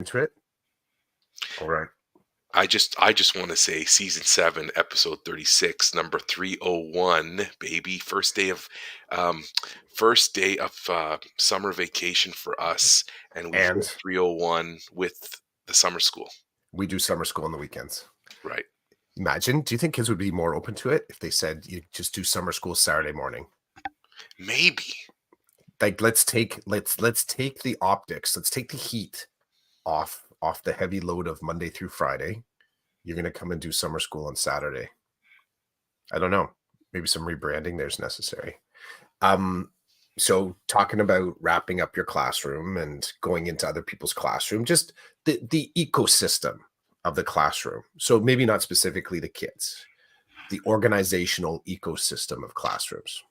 Into it? All right. I just want to say season 7, episode 36, number 301, baby. Um first day of summer vacation for us, and we hit And 301 with the summer school. we do summer school on the weekends. Right. Imagine, do you think kids would be more open to it if they said you just do summer school Saturday morning? Maybe. Like let's take the optics, let's take the heat off the heavy load of Monday through Friday. You're gonna come and do summer school on Saturday. I don't know. Maybe some rebranding there's necessary. Um, so talking about wrapping up your classroom and going into other people's classroom, just the ecosystem of the classroom. So maybe not specifically the kids, the organizational ecosystem of classrooms.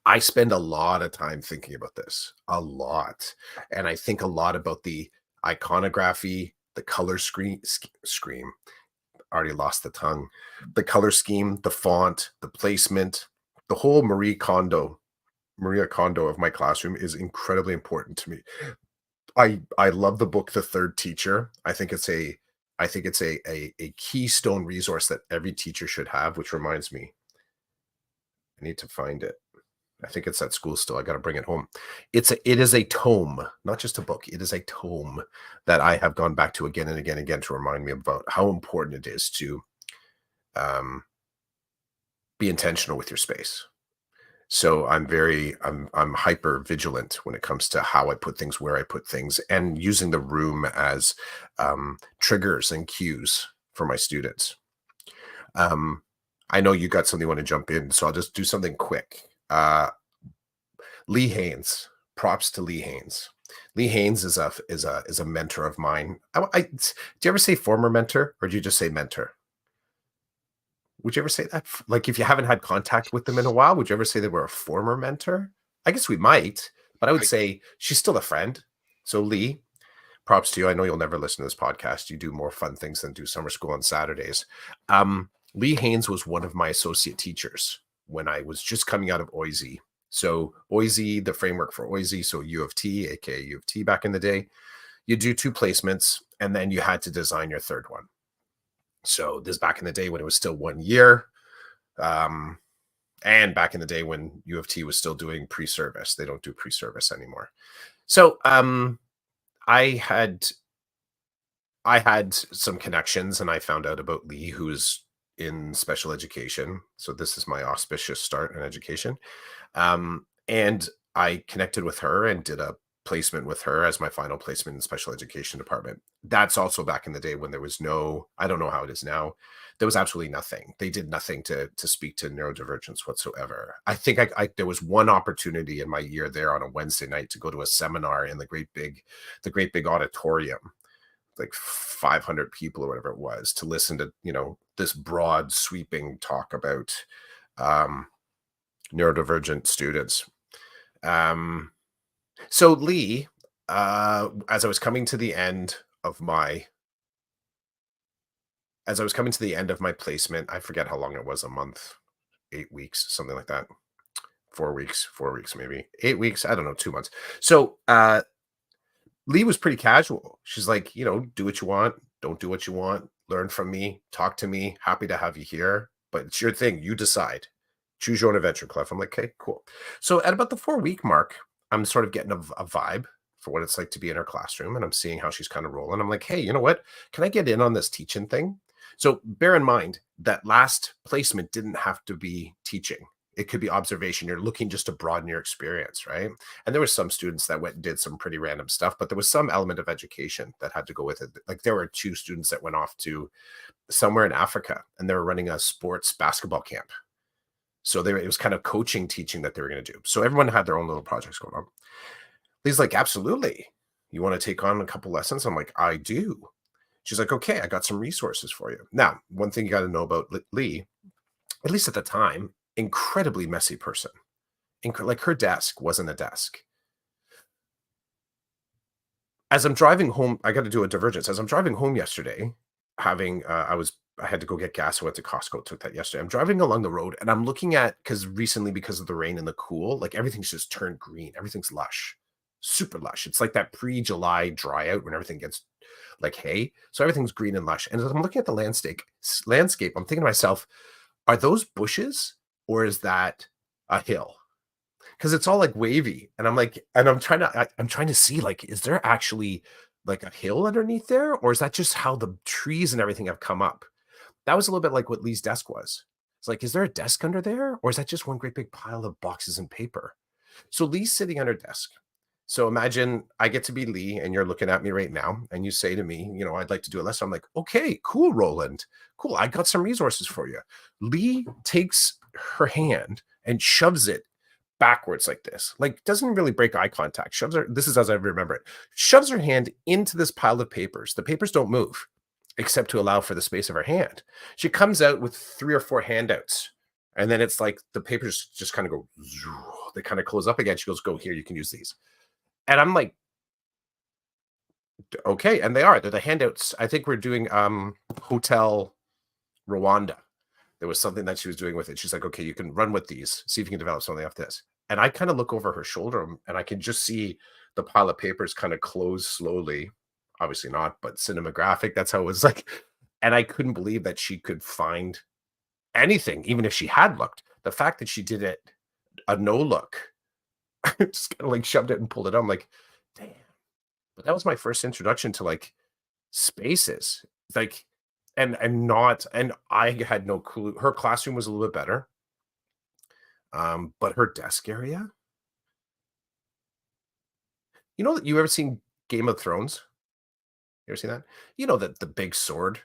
I spend a lot of time thinking about this, a lot. And I think a lot about the iconography, the color scream, already lost the tongue, the color scheme, the font, the placement, the whole Maria Kondo of my classroom is incredibly important to me. I love the book The Third Teacher. I think it's a keystone resource that every teacher should have, which reminds me, I need to find it. I think it's at school still. I got to bring it home. It is a tome, not just a book. It is a tome that I have gone back to again and again and again to remind me about how important it is to um, be intentional with your space. So I'm hyper vigilant when it comes to how I put things, where I put things, and using the room as triggers and cues for my students. Um, I know you got something you want to jump in, so I'll just do something quick. Lee Haynes, props to Lee Haynes. Lee Haynes is a mentor of mine. Do you ever say former mentor, or do you just say mentor? Would you ever say that? Like, if you haven't had contact with them in a while, would you ever say they were a former mentor? I guess we might, but I would I say she's still a friend. So, Lee, props to you. I know you'll never listen to this podcast. You do more fun things than do summer school on Saturdays. Lee Haynes was one of my associate teachers when I was just coming out of OISE. So, OISE, the framework for OISE, so U of T, aka U of T back in the day, you do 2 placements and then you had to design your third one. So this back in the day when it was still 1 year, um, and back in the day when U of T was still doing pre-service. They don't do pre-service anymore. So I had I had some connections, and I found out about Lee, who's in special education. So this is my auspicious start in education. And I connected with her and did a placement with her as my final placement in special education department. That's also back in the day when there was no, I don't know how it is now. There was absolutely nothing. They did nothing to speak to neurodivergence whatsoever. I think there was one opportunity in my year there on a Wednesday night to go to a seminar in the great big auditorium, like 500 people or whatever it was, to listen to this broad sweeping talk about um, neurodivergent students. um, so Lee, as I was coming to the end of my placement, I forget how long it was, a month, 8 weeks, something like that. 4 weeks maybe, 8 weeks, I don't know, 2 months. So Lee was pretty casual. She's like, do what you want, don't do what you want, learn from me, talk to me, happy to have you here, but it's your thing. You decide. Choose your own adventure, Clef. I'm like, okay, cool. So at about the 4 week mark, I'm sort of getting a vibe for what it's like to be in her classroom, and I'm seeing how she's kind of rolling. I'm like, hey, you know what? Can I get in on this teaching thing? So bear in mind that last placement didn't have to be teaching. It could be observation. You're looking just to broaden your experience, right? And there were some students that went and did some pretty random stuff, but there was some element of education that had to go with it. Like, there were 2 students that went off to somewhere in Africa, and they were running a sports basketball camp. So it was kind of coaching, teaching that they were going to do. So everyone had their own little projects going on. Lee's like, absolutely. You want to take on a couple lessons? I'm like, I do. She's like, okay, I got some resources for you. Now, one thing you got to know about Lee, at least at the time, incredibly messy person. Like, her desk wasn't a desk. As I'm driving home, I got to do a divergence. As I'm driving home yesterday, I had to go get gas. I went to Costco, took that yesterday. I'm driving along the road and I'm looking at, because recently, because of the rain and the cool, like, everything's just turned green. Everything's lush. super lush. It's like that pre-July dry out when everything gets like hay. So everything's green and lush. And as I'm looking at the landscape, I'm thinking to myself, are those bushes or is that a hill? Because it's all like wavy. And I'm like, and I'm trying to see like, is there actually like a hill underneath there? Or is that just how the trees and everything have come up? That was a little bit like what Lee's desk was. It's like, is there a desk under there? Or is that just one great big pile of boxes and paper? So Lee's sitting at her desk. So imagine I get to be Lee and you're looking at me right now and you say to me, I'd like to do a lesson. I'm like, okay, cool, Roland. Cool. I got some resources for you. Lee takes her hand and shoves it backwards like this, like doesn't really break eye contact, shoves her, this is as I remember it, shoves her hand into this pile of papers. The papers don't move except to allow for the space of her hand. She comes out with 3 or 4 handouts. And then it's like the papers just kind of go, they kind of close up again. She goes, go here, you can use these. And I'm like, okay. And they're the handouts. I think we're doing Hotel Rwanda. There was something that she was doing with it. She's like, okay, you can run with these, see if you can develop something off this. And I kind of look over her shoulder and I can just see the pile of papers kind of close slowly. Obviously not, but cinematographic. That's how it was like. And I couldn't believe that she could find anything, even if she had looked. The fact that she did it a no look, just kind of like shoved it and pulled it out. I'm like, damn. But that was my first introduction to like spaces. Like, and I had no clue. Her classroom was a little bit better. But her desk area, that you ever seen Game of Thrones? You ever seen that? You know that the big sword Yeah.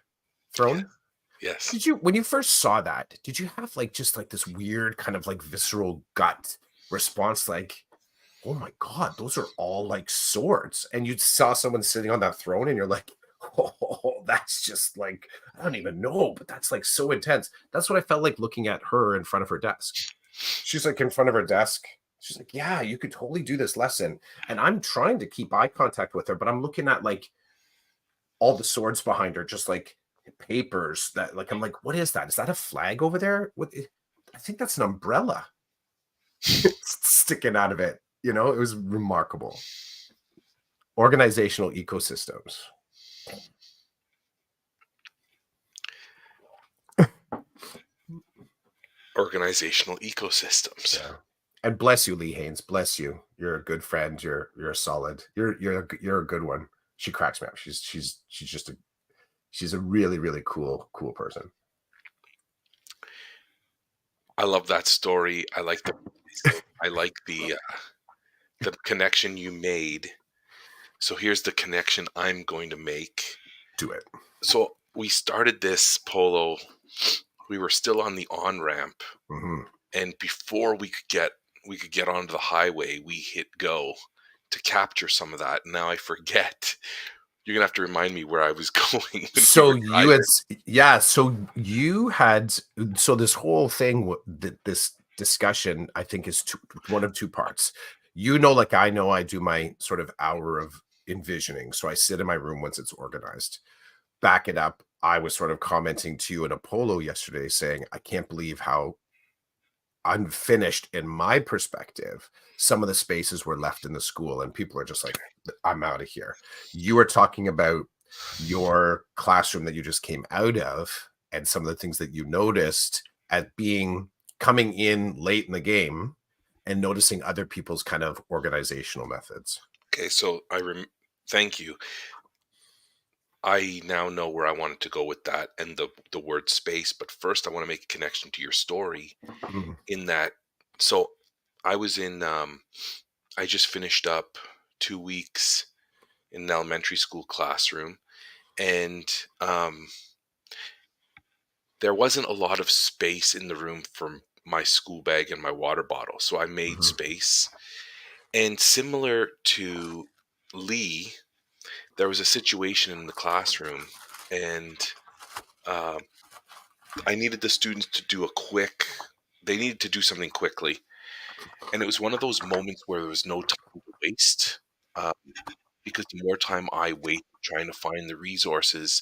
throne? Yes. Did you when you first saw that, did you have like just like this weird kind of like visceral gut response like, "Oh my god, those are all like swords." And you saw someone sitting on that throne and you're like, "Oh, that's just like I don't even know, but that's like so intense." That's what I felt like looking at her in front of her desk. She's like in front of her desk. She's like, "Yeah, you could totally do this lesson." And I'm trying to keep eye contact with her, but I'm looking at like all the swords behind her, just like papers that like I'm like, what is that? Is that a flag over there? I think that's an umbrella sticking out of it. It was remarkable. Organizational ecosystems. Organizational ecosystems. Yeah. And bless you, Lee Haynes. Bless you. You're a good friend. You're a solid. You're a good one. She cracks me up. She's a really, really cool person. I love that story. I like the I like the connection you made. So here's the connection I'm going to make. Do it. So we started this polo. We were still on the on ramp, and before we could get onto the highway, we hit go to capture some of that. Now I forget. You're gonna have to remind me where I was going when we So were you driving. had, yeah. So you had, so this whole thing, this discussion, I think, is one of two parts. Like I know, I do my sort of hour of envisioning. So I sit in my room once it's organized. Back it up. I was sort of commenting to you in a polo yesterday, saying I can't believe how unfinished, in my perspective, some of the spaces were left in the school, and people are just like, I'm out of here. You were talking about your classroom that you just came out of and some of the things that you noticed at being coming in late in the game and noticing other people's kind of organizational methods. Okay, so thank you. I now know where I wanted to go with that and the word space, but first I want to make a connection to your story Mhm. in that. So I was in I just finished up 2 weeks in an elementary school classroom, and there wasn't a lot of space in the room for my school bag and my water bottle, so I made Mhm. space. And similar to Lee, there was a situation in the classroom, and uh, I needed the students to do they needed to do something quickly. And it was one of those moments where there was no time to waste, uh, because the more time I wait trying to find the resources,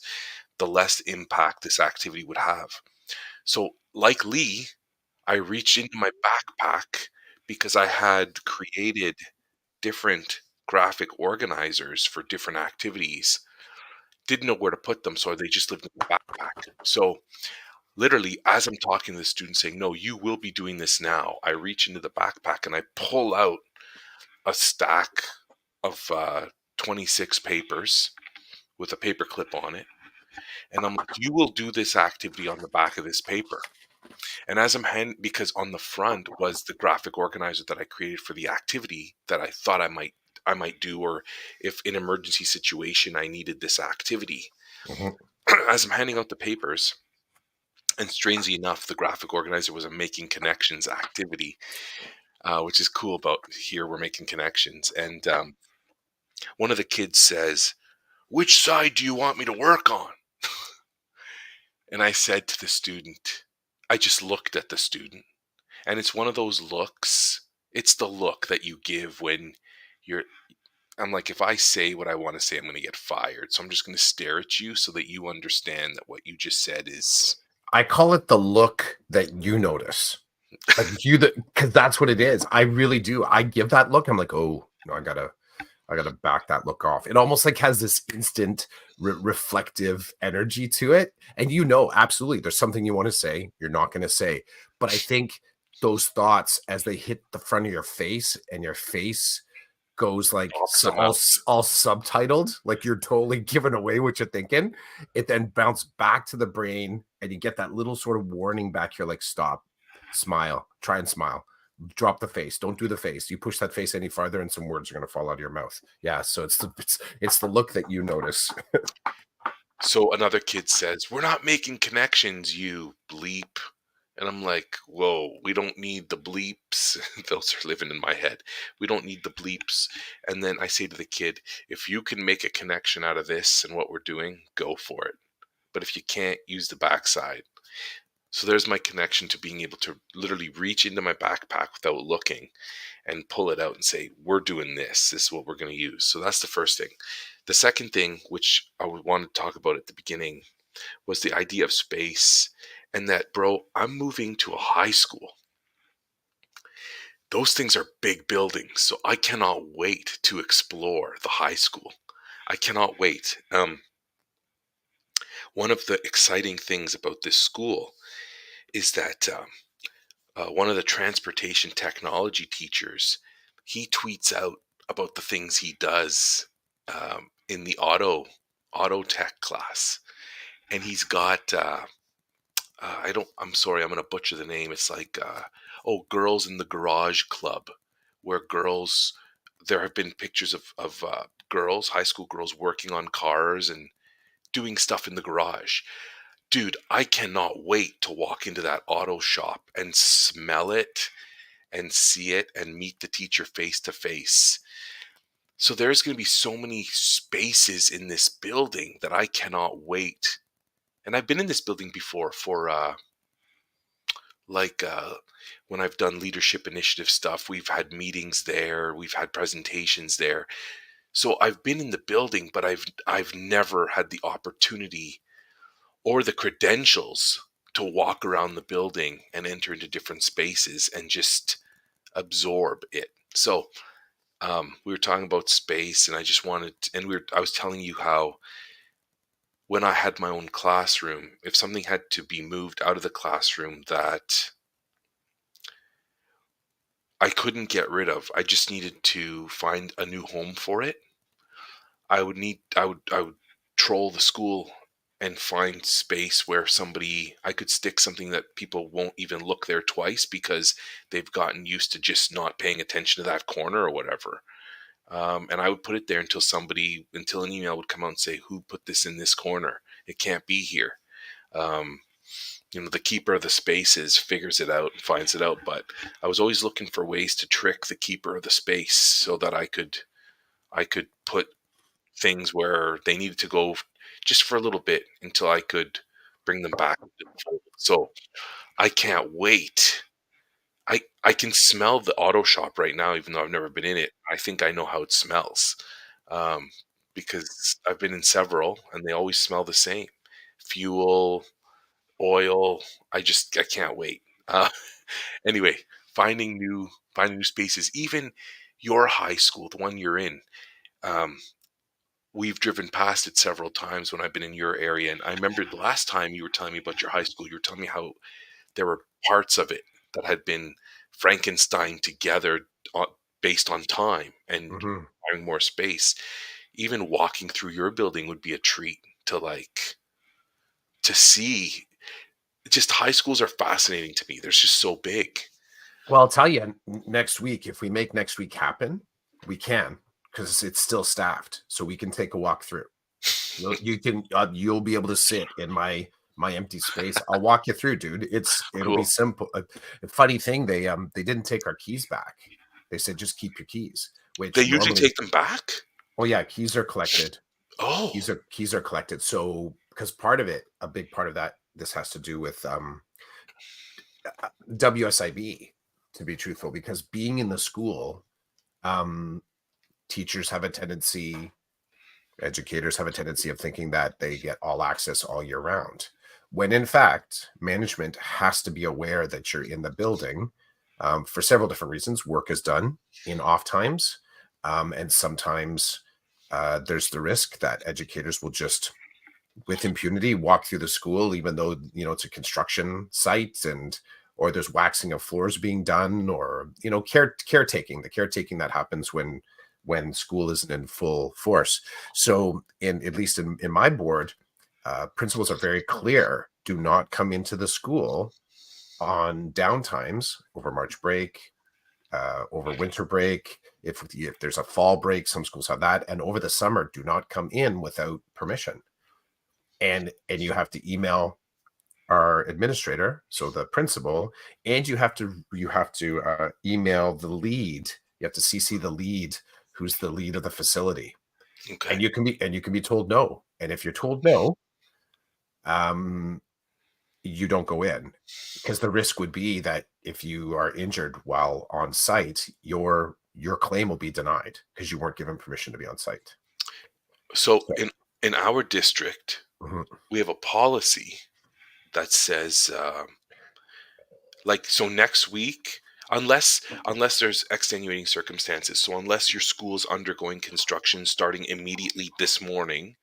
the less impact this activity would have. So, like Lee, I reached into my backpack because I had created different graphic organizers for different activities, didn't know where to put them, so they just lived in the backpack. So literally, as I'm talking to the student saying, "No, you will be doing this now," I reach into the backpack and I pull out a stack of 26 papers with a paper clip on it. And I'm like, "You will do this activity on the back of this paper." And as because on the front was the graphic organizer that I created for the activity that I thought I might do, or if in emergency situation I needed this activity. Mhm. As I'm handing out the papers, and strangely enough, the graphic organizer was a making connections activity, which is cool about here. We're making connections. And one of the kids says, "Which side do you want me to work on?" And I said to the student, I just looked at the student. And it's one of those looks. It's the look that you give when you're. I'm like, if I say what I want to say, I'm going to get fired. So I'm just going to stare at you so that you understand that what you just said is. I call it the look that you notice. Like you that because that's what it is. I really do. I give that look. I'm like, oh no, I gotta back that look off. It almost like has this instant reflective energy to it. And absolutely, there's something you want to say, you're not going to say. But I think those thoughts, as they hit the front of your face and your face goes like Blocks them all out. subtitled, like you're totally giving away what you're thinking. It then bounces back to the brain, and you get that little sort of warning back here, like stop, smile, try and smile, drop the face, don't do the face. You push that face any farther, and some words are going to fall out of your mouth. Yeah, so it's the look that you notice. So another kid says, "We're not making connections, you bleep." And I'm like, "Whoa, we don't need the bleeps." Those are living in my head. We don't need the bleeps. And then I say to the kid, "If you can make a connection out of this and what we're doing, go for it. But if you can't, use the backside." So there's my connection to being able to literally reach into my backpack without looking and pull it out and say, "We're doing this. This is what we're going to use." So that's the first thing. The second thing, which I would want to talk about at the beginning, was the idea of space, and that, bro, I'm moving to a high school. Those things are big buildings, so I cannot wait to explore the high school. I cannot wait. One of the exciting things about this school is that one of the transportation technology teachers, he tweets out about the things he does in the auto tech class, and he's got I'm sorry, I'm gonna butcher the name. It's like Girls in the Garage Club, where girls there have been pictures of girls, high school girls, working on cars and doing stuff in the garage. Dude, I cannot wait to walk into that auto shop and smell it and see it and meet the teacher face to face. So there's going to be so many spaces in this building that I cannot wait. And I've been in this building before for like when I've done leadership initiative stuff, we've had meetings there, we've had presentations there. So I've been in the building, but I've never had the opportunity or the credentials to walk around the building and enter into different spaces and just absorb it. So we were talking about space, and I just wanted, and I was telling you how when I had my own classroom, if something had to be moved out of the classroom that I couldn't get rid of, I just needed to find a new home for it. I would troll the school and find space where I could stick something that people won't even look there twice because they've gotten used to just not paying attention to that corner or whatever. And I would put it there until an email would come out and say, "Who put this in this corner? It can't be here." Um, the keeper of the spaces figures it out and finds it out. But I was always looking for ways to trick the keeper of the space so that I could put things where they needed to go just for a little bit until I could bring them back into the fold. So I can't wait. I can smell the auto shop right now, even though I've never been in it. I think I know how it smells, um, because I've been in several, and they always smell the same: fuel, oil. I can't wait. Anyway, finding new spaces. Even your high school, the one you're in. Um, we've driven past it several times when I've been in your area, and I remember the last time you were telling me about your high school, you were telling me how there were parts of it that had been Frankenstein together on, based on time and Mhm. having more space. Even walking through your building would be a treat to to see. Just high schools are fascinating to me. They're just so big. Well, I'll tell you, next week, if we make next week happen, we can, because it's still staffed, so we can take a walk through. You'll be able to sit in my empty space. I'll walk you through, dude. It'll be Cool. simple. A funny thing, they didn't take our keys back. They said just keep your keys, They which usually normally, take them back? oh yeah, keys are collected. Oh, Keys are collected. So because part of it, a big part of that, this has to do with WSIB, to be truthful, because being in the school, um, teachers have a tendency, educators have a tendency of thinking that they get all access all year round, when in fact, management has to be aware that you're in the building for several different reasons. Work is done in off times, and sometimes there's the risk that educators will just with impunity walk through the school, even though it's a construction site, and or there's waxing of floors being done, or caretaking, the caretaking that happens when school isn't in full force. So in at least in my board, principals are very clear: do not come into the school on downtimes over March break, over winter break. If there's a fall break, some schools have that, and over the summer, do not come in without permission. And you have to email our administrator, so the principal, and you have to email the lead. You have to CC the lead, who's the lead of the facility, okay. and you can be told no. And if you're told no, um, you don't go in, because the risk would be that if you are injured while on site, your claim will be denied because you weren't given permission to be on site. So So, in our district, mhm. we have a policy that says like so next week, unless there's extenuating circumstances, so unless your school's undergoing construction starting immediately this morning,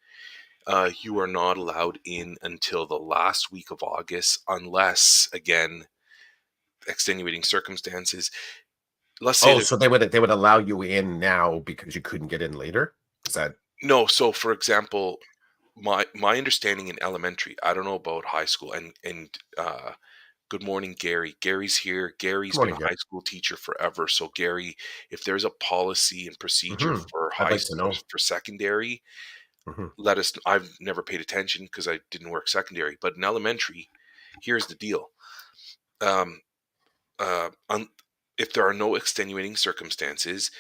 you are not allowed in until the last week of August, unless again extenuating circumstances. Let's say Oh, there's so they would allow you in now because you couldn't get in later? Is that no. So for example, my understanding in elementary, I don't know about high school, and good morning, Gary. Gary's here. Good Gary's been morning, a Gary. high school teacher forever. So Gary, if there's a policy and procedure Mhm. for I'd like to know. for secondary, Mhm. let us. I've never paid attention because I didn't work secondary, but in elementary, here's the deal. Um, uh, un, if there are no extenuating circumstances,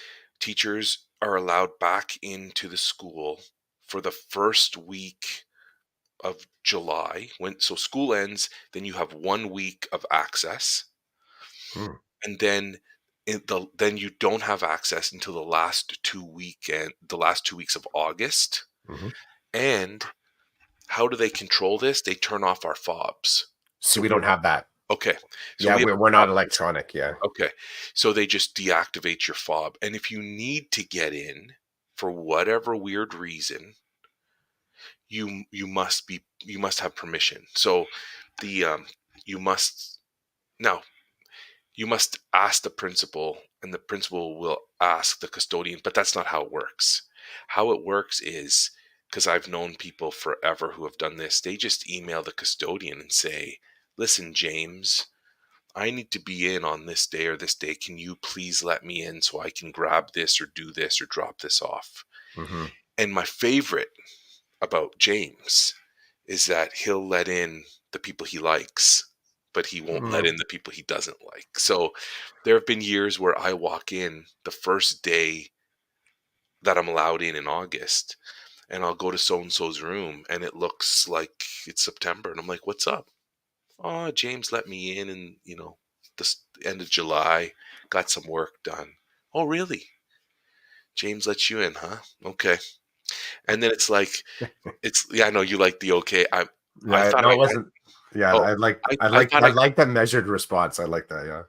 teachers are allowed back into the school for the first week of July. When so school ends, then you have 1 week of access, Mm, and then you don't have access until the last 2 weeks of August. mhm. And how do they control this? They turn off our fobs. See, So we we're don't have that. okay. So Yeah, we have we're a not fob. electronic, yeah. Okay. So they just deactivate your fob. And if you need to get in for whatever weird reason, you must have permission. So the you must now you must ask the principal, and the principal will ask the custodian, but that's not how it works. How it works is, because I've known people forever who have done this, they just email the custodian and say, listen, James, I need to be in on this day or this day. Can you please let me in so I can grab this or do this or drop this off? Mhm. And my favorite about James is that he'll let in the people he likes, but he won't let Mm, in the people he doesn't like. So there have been years where I walk in the first day that I'm allowed in August, and I'll go to so and so's room and it looks like it's September. And I'm like, what's up? Oh, James let me in, and this end of July, got some work done. Oh, really? James let you in, huh? Okay. And then it's like, it's yeah, I know you like the okay. I yeah, thought no, it wasn't. Yeah, oh, I like I I I like thought I I like that measured response. I like that, yeah.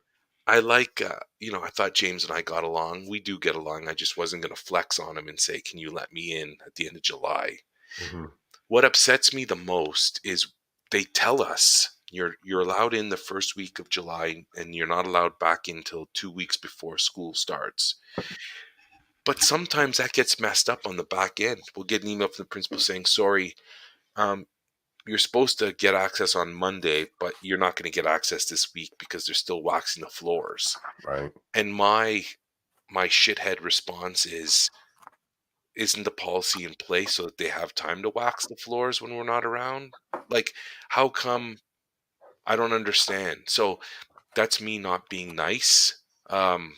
I like, I thought James and I got along. We do get along. I just wasn't going to flex on him and say, "Can you let me in at the end of July?" Hmm. What upsets me the most is they tell us you're allowed in the first week of July and you're not allowed back in until 2 weeks before school starts. But sometimes that gets messed up on the back end. We'll get an email from the principal saying, "Sorry, um, you're supposed to get access on Monday, but you're not going to get access this week because they're still waxing the floors." Right. And my shithead response is, "Isn't the policy in place so that they have time to wax the floors when we're not around? Like, how come? I don't understand." So that's me not being nice, um,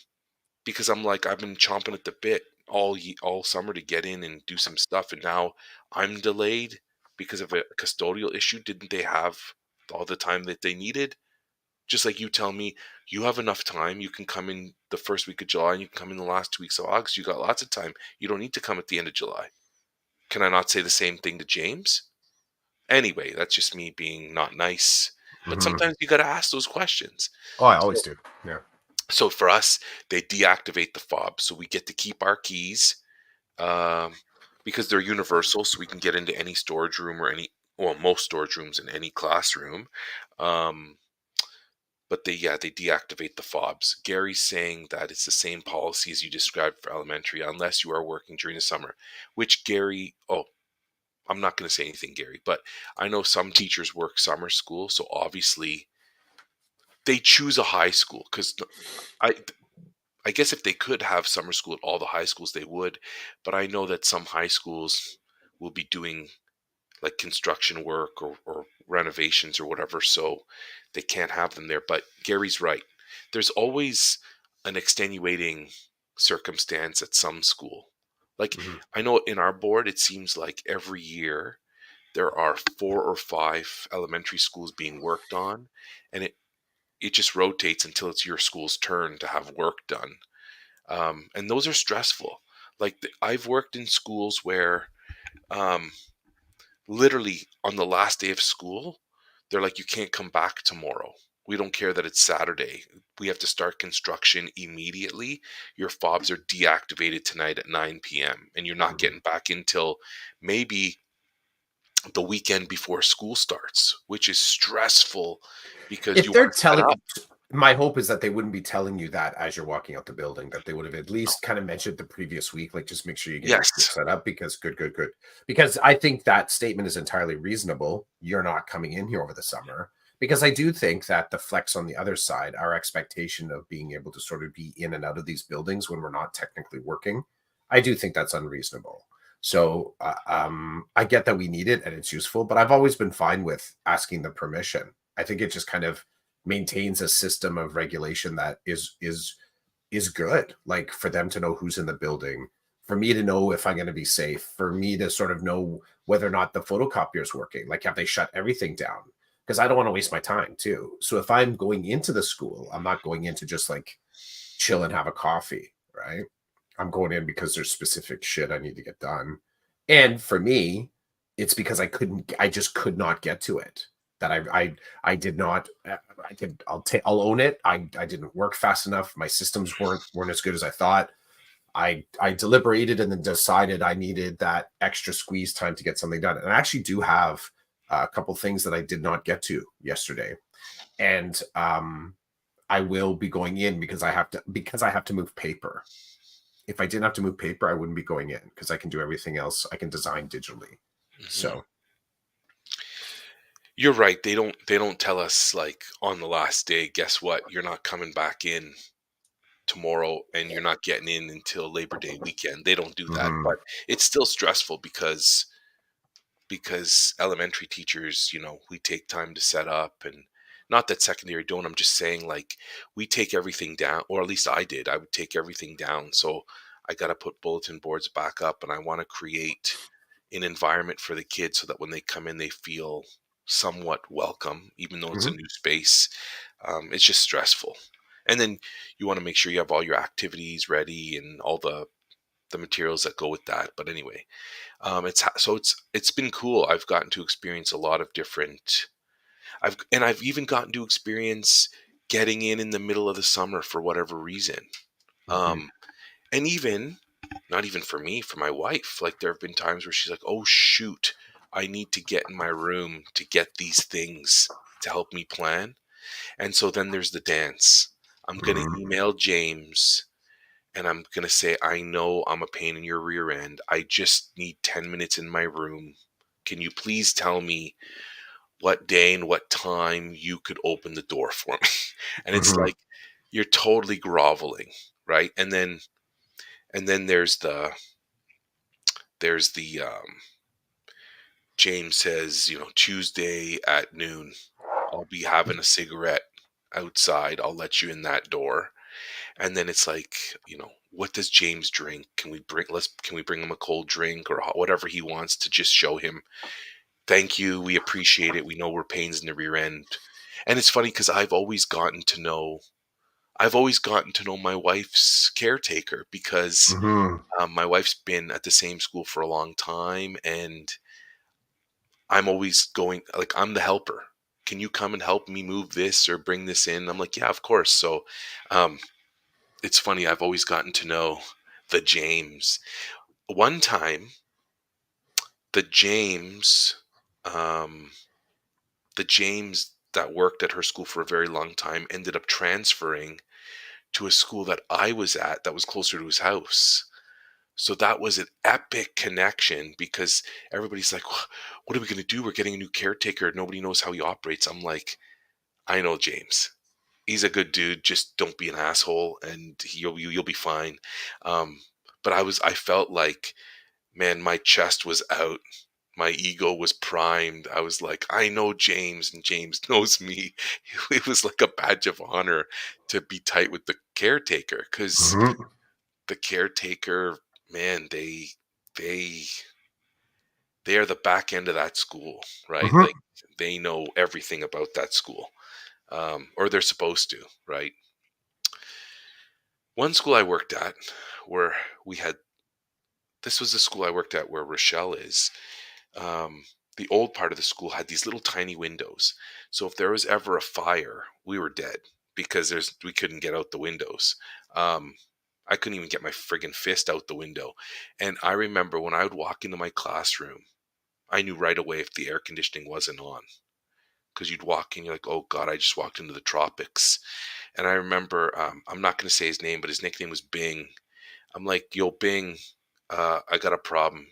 because I'm like, I've been chomping at the bit all summer to get in and do some stuff, and now I'm delayed because of a custodial issue. Didn't they have all the time that they needed? Just like you tell me, you have enough time. You can come in the first week of July and you can come in the last 2 weeks of August. You got lots of time. You don't need to come at the end of July. Can I not say the same thing to James? Anyway, that's just me being not nice. But Hmm. sometimes you got to ask those questions. Oh, I always So, do. Yeah. so for us, they deactivate the fob, so we get to keep our keys, um, because they're universal, so we can get into any storage room or well, most storage rooms in any classroom. Um, but they deactivate the fobs. Gary's saying that it's the same policy as you described for elementary, unless you are working during the summer. Which Gary? Oh, I'm not going to say anything, Gary. But I know some teachers work summer school, so obviously they choose a high school because I. I guess if they could have summer school at all the high schools, they would. But I know that some high schools will be doing like construction work or renovations or whatever, so they can't have them there. But Gary's right. There's always an extenuating circumstance at some school. Like, Hmm. I know in our board, it seems like every year there are 4 or 5 elementary schools being worked on, and it just rotates until it's your school's turn to have work done. And those are stressful. Like, I've worked in schools where, um, literally on the last day of school, they're like, "You can't come back tomorrow. We don't care that it's Saturday. We have to start construction immediately. Your fobs are deactivated tonight at 9 p.m. and you're not Hmm. getting back until maybe the weekend before school starts," which is stressful because If you want they're to set telling, up. my hope is that they wouldn't be telling you that as you're walking out the building, that they would have at No. least kind of mentioned the previous week, like just make sure you get your shit Yes. set up because good, good, good. Because I think that statement is entirely reasonable. You're not coming in here over the summer. Because I do think that the flex on the other side, our expectation of being able to sort of be in and out of these buildings when we're not technically working, I do think that's unreasonable. So I get that we need it and it's useful, but I've always been fine with asking the permission. I think it just kind of maintains a system of regulation that is good. Like for them to know who's in the building, for me to know if I'm going to be safe, for me to sort of know whether or not the photocopier is working. Like have they shut everything down? Because I don't want to waste my time too. So if I'm going into the school, I'm not going in to just like chill and have a coffee, right? I'm going in because there's specific shit I need to get done. And for me, it's because I just could not get to it. That I did not, I'll own it. I didn't work fast enough. My systems weren't as good as I thought. I deliberated and then decided I needed that extra squeeze time to get something done. And I actually do have a couple things that I did not get to yesterday. And I will be going in because I have to move paper. If I didn't have to move paper, I wouldn't be going in because I can do everything else. I can design digitally. Hmm. So, You're right. They don't tell us like on the last day, guess what? You're not coming back in tomorrow and you're not getting in until Labor Day weekend. They don't do that, mhm, but it's still stressful because elementary teachers, we take time to set up, and not that secondary don't. I'm just saying, like, we take everything down, or at least I did. I would take everything down. So I got to put bulletin boards back up, and I want to create an environment for the kids so that when they come in, they feel somewhat welcome, even though it's a mhm. new space. It's just stressful. And then you want to make sure you have all your activities ready and all the materials that go with that. But anyway, it's been cool. I've gotten to experience a lot of different. I've even gotten to experience getting in the middle of the summer for whatever reason. Mhm. Um, and even not even for me, for my wife, like there have been times where she's like, "Oh shoot, I need to get in my room to get these things to help me plan." And so then there's the dance. I'm going to Mhm. email James and I'm going to say, "I know I'm a pain in your rear end. I just need 10 minutes in my room. Can you please tell me what day and what time you could open the door for me?" And it's Mhm. like you're totally groveling, right? And then there's the James says, Tuesday at noon, I'll be having a cigarette outside. I'll let you in that door. And then it's like, what does James drink? Can we bring him a cold drink or whatever he wants to just show him, thank you, we appreciate it. We know we're pains in the rear end. And it's funny because I've always gotten to know my wife's caretaker because Mhm. my wife's been at the same school for a long time, and I'm always going like, I'm the helper. Can you come and help me move this or bring this in? I'm like, yeah, of course. So um, it's funny. I've always gotten to know the James. One time, the James, um, the James that worked at her school for a very long time ended up transferring to a school that I was at that was closer to his house. So that was an epic connection because everybody's like, what are we going to do? We're getting a new caretaker. Nobody knows how he operates. I'm like, I know James. He's a good dude. Just don't be an asshole, and you'll be fine. Um, but I felt like, man, my chest was out. My ego was primed. I was like, I know James, and James knows me. It was like a badge of honor to be tight with the caretaker because Mhm. the caretaker, man, they they are the back end of that school, right? Mhm. Like they know everything about that school, or they're supposed to, right? One school I worked at where we had this was the school I worked at where Rochelle is. Um, the old part of the school had these little tiny windows. So if there was ever a fire, we were dead because we couldn't get out the windows. Um, I couldn't even get my friggin' fist out the window. And I remember when I would walk into my classroom, I knew right away if the air conditioning wasn't on. Because you'd walk in, you're like, oh God, I just walked into the tropics. And I remember, I'm not going to say his name, but his nickname was Bing. I'm like, yo, Bing, I got a problem.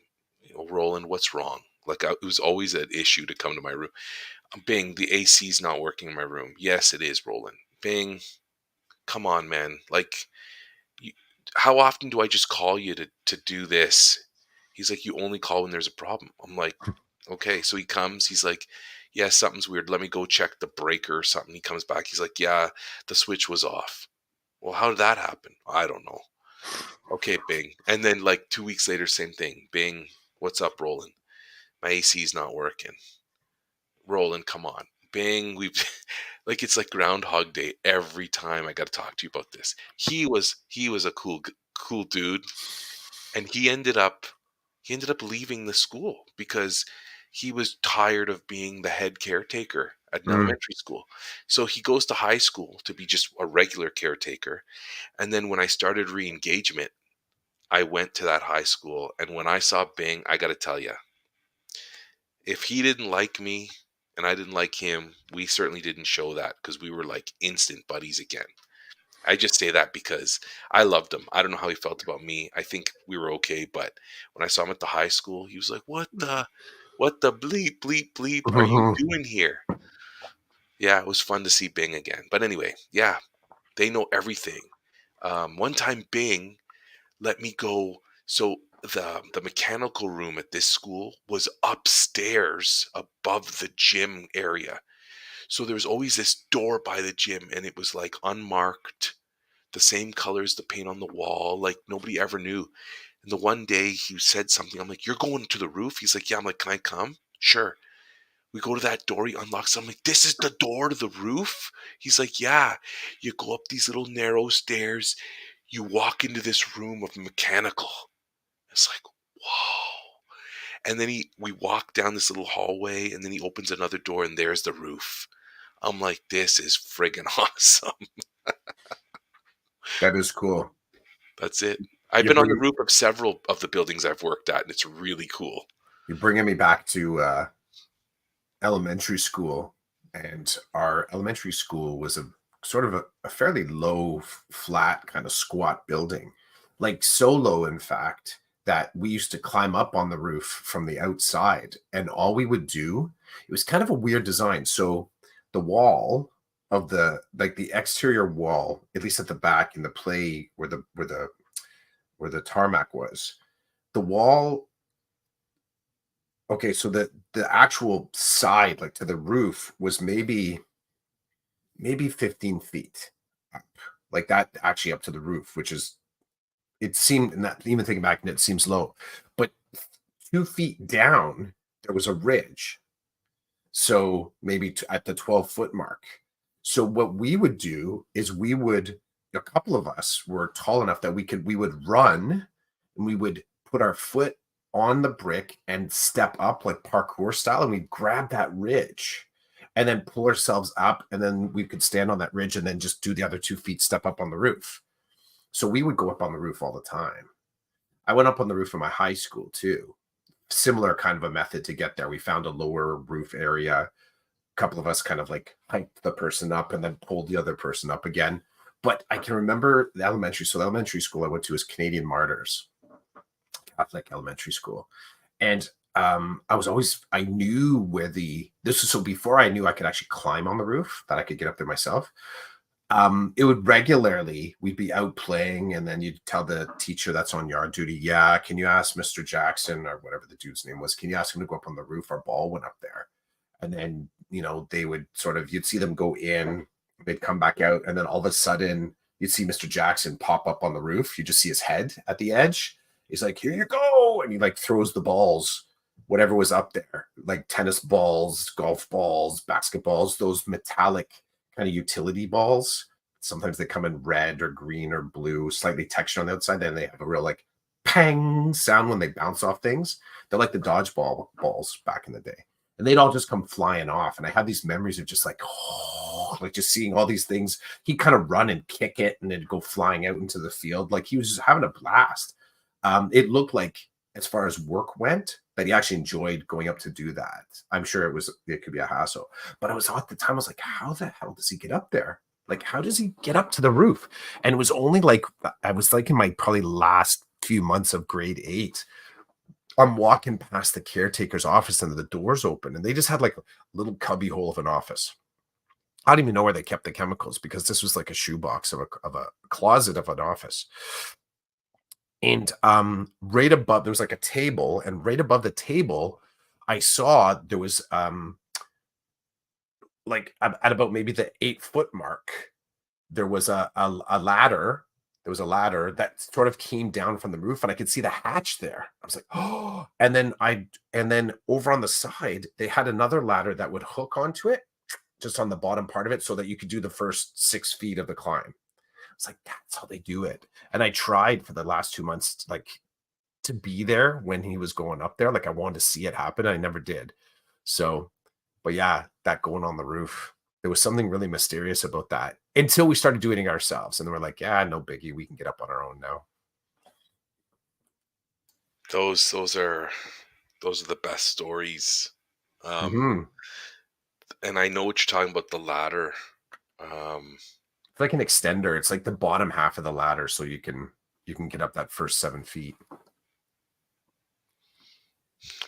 Roland, what's wrong? Like, it was always an issue to come to my room. Bing, the AC's not working in my room. Yes, it is, Roland. Bing, come on, man. Like, you, how often do I just call you to do this? He's like, you only call when there's a problem. I'm like, okay. So he comes. He's like, yeah, something's weird. Let me go check the breaker or something. He comes back. He's like, yeah, the switch was off. Well, how did that happen? I don't know. Okay, Bing. And then like 2 weeks later, same thing. Bing, what's up, Roland? My AC's not working. Roland, come on. Bing, we've like it's like Groundhog Day every time I got to talk to you about this. He was a cool dude, and he ended up leaving the school because he was tired of being the head caretaker at an Mhm. elementary school. So he goes to high school to be just a regular caretaker. And then when I started re-engagement, I went to that high school, and when I saw Bing, I got to tell you, if he didn't like me and I didn't like him, we certainly didn't show that because we were like instant buddies again. I just say that because I loved him. I don't know how he felt about me. I think we were okay, but when I saw him at the high school, he was like, what the bleep, bleep, bleep are you Mhm. doing here?" Yeah, it was fun to see Bing again. But anyway, yeah, they know everything. One time, Bing let me go. So the mechanical room at this school was upstairs above the gym area. So there was always this door by the gym, and it was like unmarked, the same colors, the paint on the wall, like nobody ever knew. And the one day he said something, I'm like, "You're going to the roof?" He's like, "Yeah." I'm like, "Can I come?" "Sure." We go to that door, he unlocks it. I'm like, "This is the door to the roof?" He's like, "Yeah." You go up these little narrow stairs, you walk into this room of mechanical. It's like, whoa. And then we walk down this little hallway, and then he opens another door, and there's the roof. I'm like, this is friggin' awesome. That is cool. That's it. I've You been on the bring roof of several of the buildings I've worked at, and it's really cool. you're bringing me back to elementary school, and our elementary school was a sort of a fairly low, flat, kind of squat building, like so low, in fact, that we used to climb up on the roof from the outside. And all we would do, it was kind of a weird design. So the wall of the exterior wall, at least at the back in the play where the tarmac was, the wall. Okay, so the actual side, like to the roof, was maybe 15 feet up, like that, actually up to the roof, which is, it seemed, not even thinking back, and it seems low, but 2 feet down there was a ridge, so maybe at the 12-foot mark. So what we would do is a couple of us were tall enough that we would run, and we would put our foot on the brick and step up like parkour style, and we'd grab that ridge and then pull ourselves up, and then we could stand on that ridge and then just do the other 2 feet step up on the roof. So we would go up on the roof all the time. I went up on the roof of my high school too. Similar kind of a method to get there. We found a lower roof area. A couple of us kind of like hiked the person up and then pulled the other person up again. But I can remember the elementary. So the elementary school I went to was Canadian Martyrs Catholic elementary school. And I knew where this was, so before I knew I could actually climb on the roof, that I could get up there myself. It would regularly, we'd be out playing, and then you'd tell the teacher that's on yard duty, yeah, can you ask Mr. Jackson, or whatever the dude's name was, can you ask him to go up on the roof? Our ball went up there. And then, they would sort of, you'd see them go in, they'd come back out, and then all of a sudden you'd see Mr. Jackson pop up on the roof. You just see his head at the edge. He's like, here you go. And he like throws the balls, whatever was up there, like tennis balls, golf balls, basketballs, those metallic kind of utility balls. Sometimes they come in red or green or blue, slightly textured on the outside. Then they have a real like pang sound when they bounce off things. They're like the dodgeball balls back in the day. And they'd all just come flying off. And I have these memories of just like, oh, like just seeing all these things. He'd kind of run and kick it, and it'd go flying out into the field. Like he was just having a blast. It looked like, as far as work went, that he actually enjoyed going up to do that. I'm sure it could be a hassle. But I was at the time, I was like, how the hell does he get up there? Like, how does he get up to the roof? And it was only like, I was like in my probably last few months of grade 8. I'm walking past the caretaker's office, and the door's open, and they just had like a little cubby hole of an office. I don't even know where they kept the chemicals, because this was like a shoebox of a closet of an office. And right above, there was like a table, and right above the table, I saw there was like at about maybe the 8-foot mark, there was a ladder. There was a ladder that sort of came down from the roof, and I could see the hatch there. I was like, oh, and then over on the side, they had another ladder that would hook onto it, just on the bottom part of it, so that you could do the first 6 feet of the climb. It's like, that's how they do it. And I tried for the last 2 months, like, to be there when he was going up there. Like, I wanted to see it happen. I never did. So, but yeah, that going on the roof, there was something really mysterious about that until we started doing it ourselves. And then we're like, yeah, no biggie. We can get up on our own now. Those are the best stories. Um, Hmm. and I know what you're talking about, the ladder. Um, It's like an extender. It's like the bottom half of the ladder, so you can get up that first 7 feet.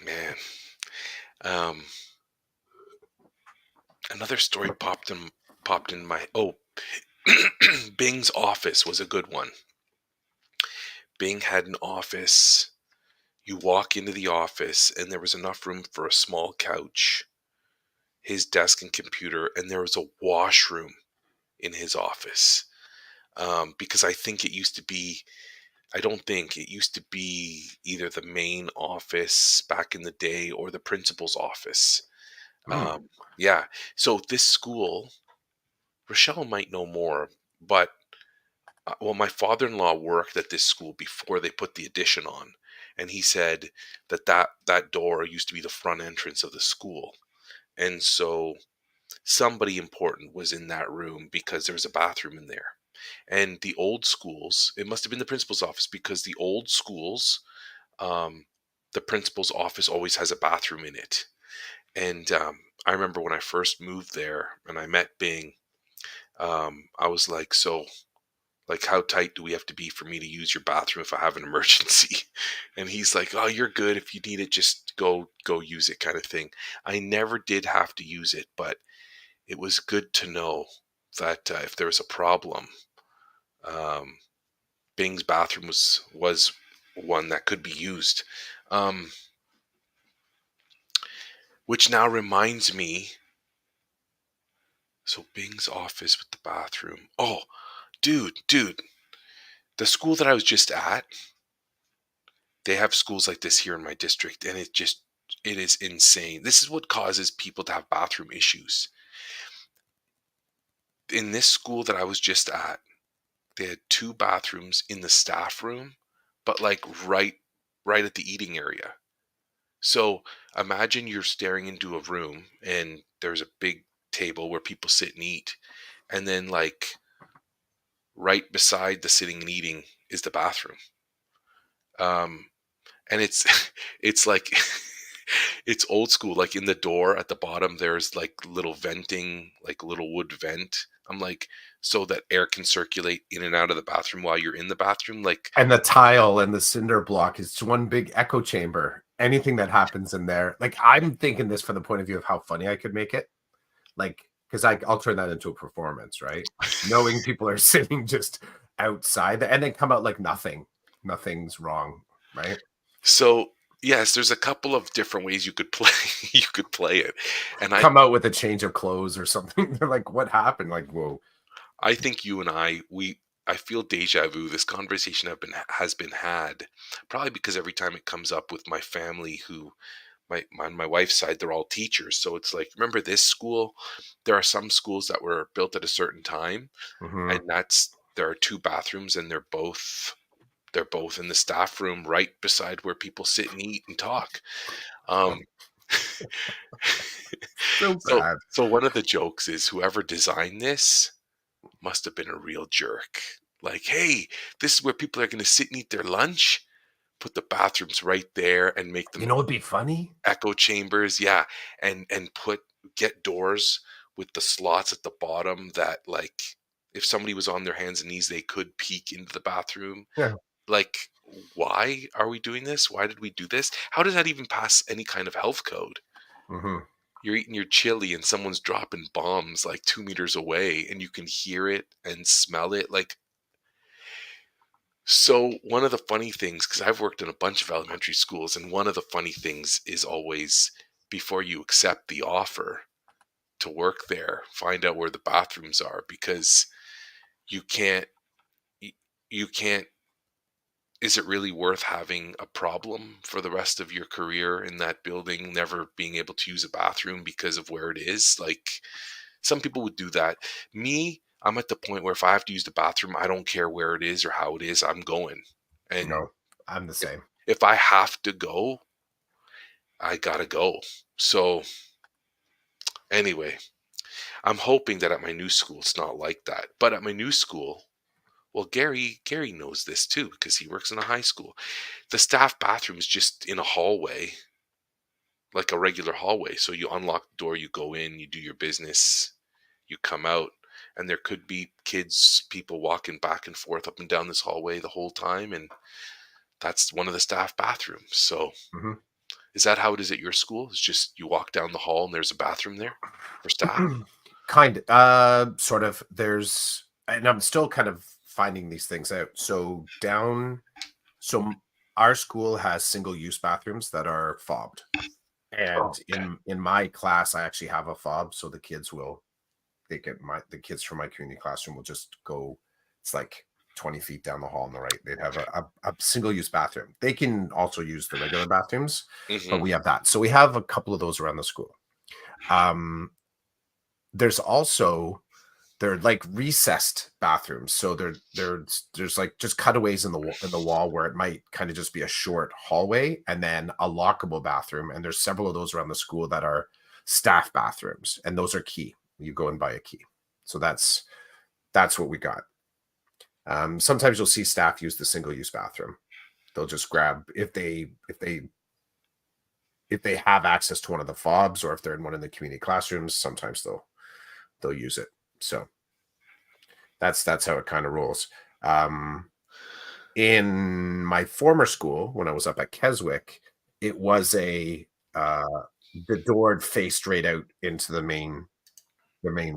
man, um, another story popped in my Bing's office was a good one. Bing had an office. You walk into the office, and there was enough room for a small couch, his desk and computer, and there was a washroom in his office. Because I think it used to be, I don't think it used to be either the main office back in the day or the principal's office. Hmm. Um, yeah. So this school, Rochelle might know more, but well, my father-in-law worked at this school before they put the addition on, and he said that door used to be the front entrance of the school, and so somebody important was in that room because there was a bathroom in there. And the old schools, it must have been the principal's office, because the old schools, um, the principal's office always has a bathroom in it. And I remember when I first moved there and I met Bing, I was like, so, like, how tight do we have to be for me to use your bathroom if I have an emergency? And he's like, oh, you're good. If you need it, just go use it, kind of thing. I never did have to use it, but it was good to know that if there was a problem, um, Bing's bathroom was one that could be used. Um, which now reminds me, so Bing's office with the bathroom. Oh, dude, the school that I was just at, they have schools like this here in my district, and it is insane. This is what causes people to have bathroom issues. In this school that I was just at, they had two bathrooms in the staff room, but like right at the eating area. So imagine you're staring into a room and there's a big table where people sit and eat. And then, like, right beside the sitting and eating is the bathroom. Um, and it's, it's like, it's old school. Like, in the door at the bottom, there's like little venting, like little wood vent. I'm like, so that air can circulate in and out of the bathroom while you're in the bathroom. Like, And the tile and the cinder block is one big echo chamber. Anything that happens in there, like I'm thinking this from the point of view of how funny I could make it. Like, because I'll turn that into a performance, right? Knowing people are sitting just outside and then come out like nothing's wrong, right? so yes, there's a couple of different ways you could play you could play it. And Come out with a change of clothes or something. They're like, what happened? Like, whoa. I think you and I feel deja vu. This conversation has been had, probably because every time it comes up with my family, who on my wife's side, they're all teachers. So it's like, remember this school? There are some schools that were built at a certain time, and Hmm. there are two bathrooms, and they're both in the staff room right beside where people sit and eat and talk. Um, So so bad. so one of the jokes is, whoever designed this must have been a real jerk. Like, hey, this is where people are going to sit and eat their lunch. Put the bathrooms right there and make them You know what'd be funny? echo chambers. Yeah, and get doors with the slots at the bottom that, like, if somebody was on their hands and knees, they could peek into the bathroom. Yeah. Like, why are we doing this? Why did we do this? How does that even pass any kind of health code? Hmm. You're eating your chili and someone's dropping bombs like 2 meters away, and you can hear it and smell it. Like, so one of the funny things, because I've worked in a bunch of elementary schools, and one of the funny things is always, before you accept the offer to work there, find out where the bathrooms are, because you can't, y- you can't, is it really worth having a problem for the rest of your career in that building, never being able to use a bathroom because of where it is? Like, some people would do that. Me, I'm at the point where if I have to use the bathroom, I don't care where it is or how it is, I'm going. And No, I'm the if same. if I have to go, I gotta go. So anyway, I'm hoping that at my new school it's not like that. But at my new school, well, Gary knows this too because he works in a high school. The staff bathroom is just in a hallway, like a regular hallway. So you unlock the door, you go in, you do your business, you come out, and there could be kids, people walking back and forth up and down this hallway the whole time, and that's one of the staff bathrooms. So is that how it is at your school? It's just you walk down the hall and there's a bathroom there for staff? Hmm. Sort of. There's, and I'm still kind of finding these things out. So our school has single-use bathrooms that are fobbed. Oh, And okay. in my class, I actually have a fob, so the kids from my community classroom will just go. It's like 20 feet down the hall on the right. They'd have a single-use bathroom. They can also use the regular bathrooms, but Mhm. we have that. So we have a couple of those around the school. Um, there's also they're like recessed bathrooms, so there's like just cutaways in the wall where it might kind of just be a short hallway and then a lockable bathroom. And there's several of those around the school that are staff bathrooms, and those are key. You go and buy a key. So that's what we got. Sometimes you'll see staff use the single-use bathroom. They'll just grab if they have access to one of the fobs, or if they're in one of the community classrooms, sometimes they'll use it. So that's how it kind of rolls. In my former school, when I was up at Keswick, it was the door faced straight out into the main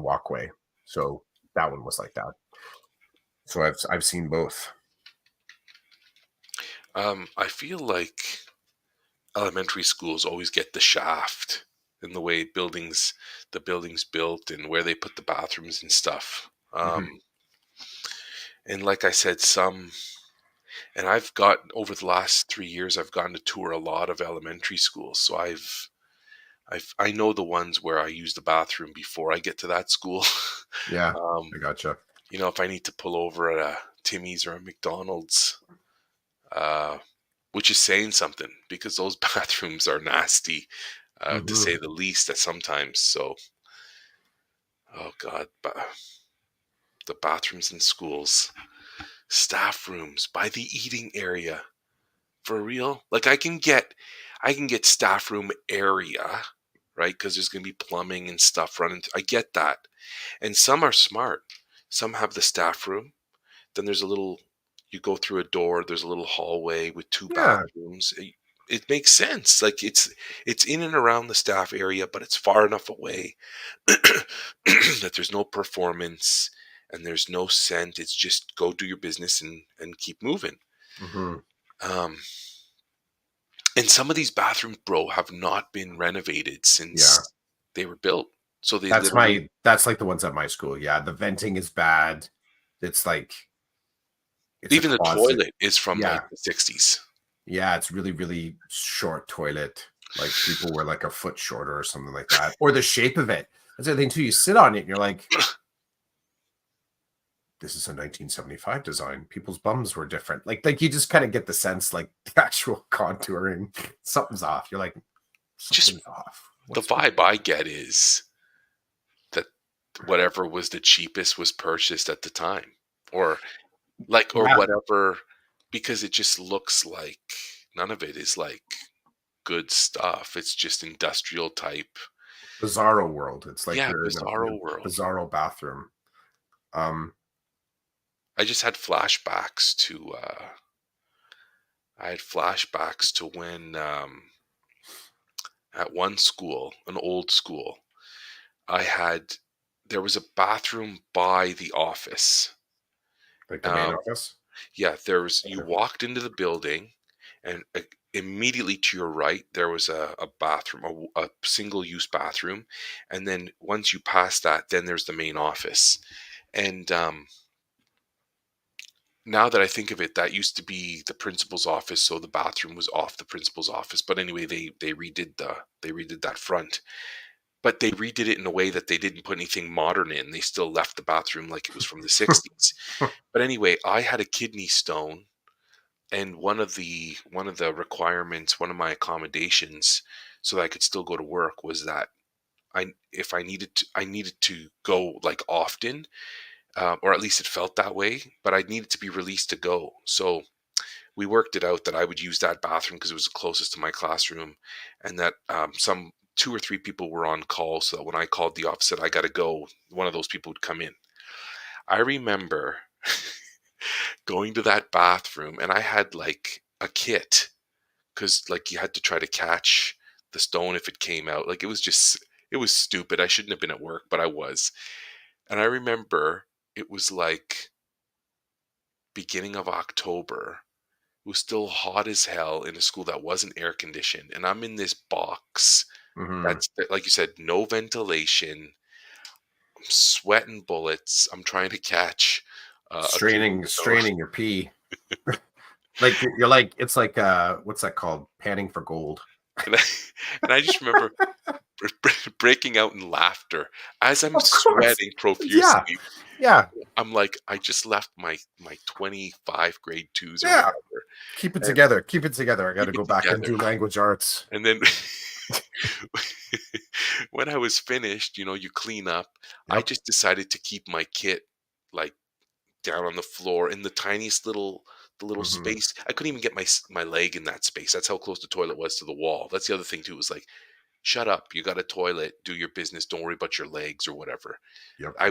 walkway. So that one was like that. So I've seen both. I feel like elementary schools always get the shaft in the way the buildings built and where they put the bathrooms and stuff. Mhm. And like I said, and I've got over the last 3 years, I've gotten to tour a lot of elementary schools. So I know the ones where I use the bathroom before I get to that school. Yeah, um, I gotcha. if I need to pull over at a Timmy's or a McDonald's, uh, which is saying something because those bathrooms are nasty, to Mhm. say the least at sometimes. So, oh God, the bathrooms in schools, staff rooms, by the eating area, for real. Like I can get staff room area, right? Because there's gonna be plumbing and stuff running. I get that, and some are smart. Some have the staff room. Then there's a little. You go through a door. There's a little hallway with two Yeah. bathrooms. It makes sense. Like it's in and around the staff area, but it's far enough away that there's no performance and there's no scent. It's just go do your business and keep moving. Mhm. Um, and some of these bathrooms, bro, have not been renovated Yeah. since they were built. So they literally, That's like the ones at my school. Yeah, the venting is bad. It's like it's a even the closet. toilet is from like Yeah. the 60s. Yeah, it's really, really short toilet. Like people were like a foot shorter or something like that. Or the shape of it. That's the other thing too. You sit on it and you're like, this is a 1975 design. People's bums were different. Like you just kind of get the sense, like the actual contouring, something's off. You're like, Just something's off. the What's vibe I get is that whatever was the cheapest was purchased at the time, or or yeah, whatever, because it just looks like none of it is like good stuff. It's just industrial type. bizarro world. It's like Yeah, you're in bizarro a world. bizarro bathroom. Um, I just had flashbacks to when at one school, an old school, I had there was a bathroom by the office. like the main Um, office. yeah, there was. You Okay. walked into the building, and immediately to your right there was a bathroom, a single-use bathroom, and then once you pass that, then there's the main office. And now that I think of it, that used to be the principal's office, so the bathroom was off the principal's office. But anyway, they redid that front. But they redid it in a way that they didn't put anything modern in. They still left the bathroom like it was from the 60s. But anyway, I had a kidney stone, and one of the requirements, one of my accommodations so that I could still go to work was that I needed to go like often, or at least it felt that way, but I needed to be released to go. So we worked it out that I would use that bathroom because it was the closest to my classroom, and that some two or three people were on call, so that when I called the office that I got to go, one of those people would come in. I remember going to that bathroom, and I had like a kit because like you had to try to catch the stone if it came out. Like it was stupid. I shouldn't have been at work, but I was. And I remember it was like beginning of October. It was still hot as hell in a school that wasn't air conditioned, and I'm in this box Hmm. that's like you said, no ventilation. I'm sweating bullets. I'm trying to catch a kidney stone. Straining your pee. Like you're like it's like what's that called? Panning for gold. and I, and I just remember breaking out in laughter as I'm Of course. sweating Yeah. profusely. Yeah. I'm like, I just left my 25 grade twos or Yeah. whatever, Keep it and together. Keep it together. I got to keep it go back and together. do language arts. And then when I was finished, you clean up. I Yep. just decided to keep my kit like down on the floor in the tiniest little Hmm. space. I couldn't even get my leg in that space. That's how close the toilet was to the wall. That's the other thing too. Was like, shut up. You got a toilet. Do your business. Don't worry about your legs or whatever. Yep. I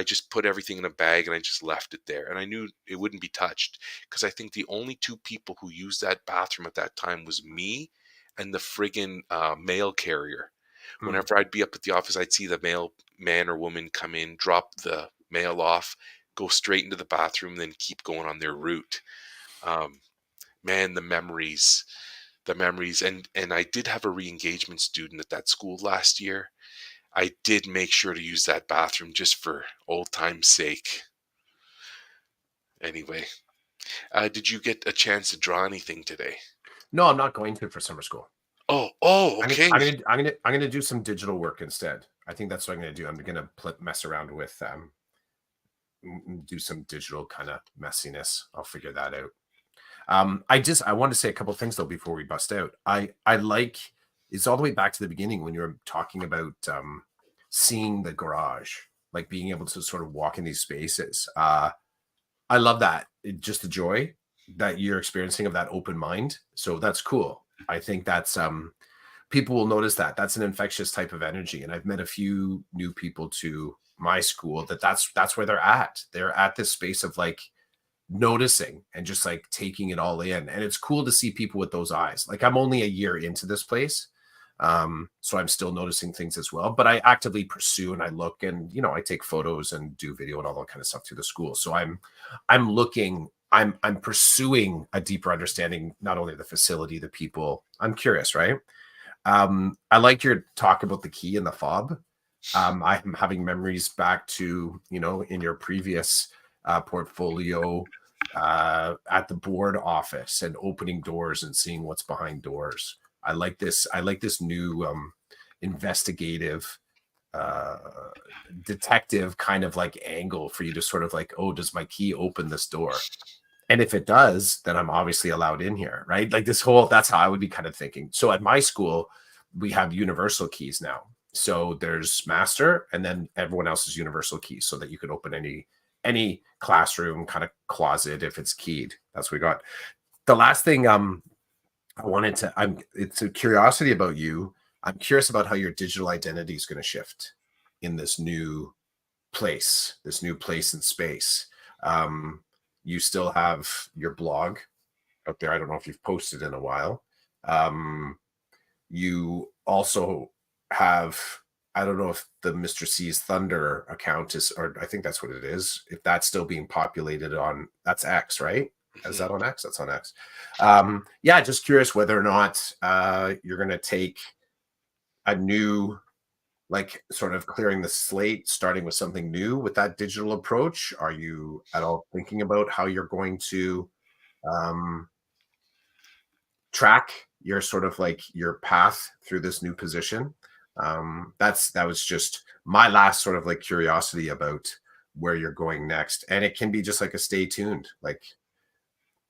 just put everything in a bag and I just left it there. And I knew it wouldn't be touched because I think the only two people who used that bathroom at that time was me and the friggin' mail carrier. Mm. Whenever I'd be up at the office, I'd see the mail man or woman come in, drop the mail off, go straight into the bathroom, then keep going on their route. Um, Man, the memories, and I did have a re-engagement student at that school last year. I did make sure to use that bathroom just for old time's sake. Anyway, did you get a chance to draw anything today? No, I'm not going to for summer school. Oh, I'm gonna, okay. I'm gonna, I'm gonna, I'm gonna do some digital work instead. I think that's what I'm gonna do. I'm gonna mess around with do some digital kind of messiness. I'll figure that out. I want to say a couple things though before we bust out. I like it's all the way back to the beginning when you were talking about seeing the garage, like being able to sort of walk in these spaces. I love that. Just the joy that you're experiencing of that open mind. So that's cool. I think that's people will notice that. That's an infectious type of energy. And I've met a few new people to my school that's where they're at. They're at this space of like noticing and just like taking it all in. And it's cool to see people with those eyes. Like I'm only a year into this place. So I'm still noticing things as well, but I actively pursue and I look and I take photos and do video and all that kind of stuff through the school. So I'm looking, I'm pursuing a deeper understanding, not only of the facility, the people. I'm curious, right? I like your talk about the key and the fob. I'm having memories back to, in your previous portfolio at the board office and opening doors and seeing what's behind doors. I like this new investigative uh detective kind of like angle for you to sort of like, oh, does my key open this door? And if it does, then I'm obviously allowed in here, right? Like that's how I would be kind of thinking. So at my school, we have universal keys now. So there's master and then everyone else's universal keys so that you could open any classroom kind of closet if it's keyed. That's what we got. The last thing it's a curiosity about you. I'm curious about how your digital identity is going to shift in this new place in space. Um, you still have your blog out there. I don't know if you've posted in a while. Um, you also have, I don't know if the Mr. C's Thunder account is, or I think that's what it is. If that's still being populated on, that's X, right? Is Mhm. that on X? That's on X. Yeah, just curious whether or not you're going to take a new like sort of clearing the slate, starting with something new with that digital approach? Are you at all thinking about how you're going to um, track your sort of like your path through this new position? That was just my last sort of like curiosity about where you're going next, and it can be just like a stay tuned. Like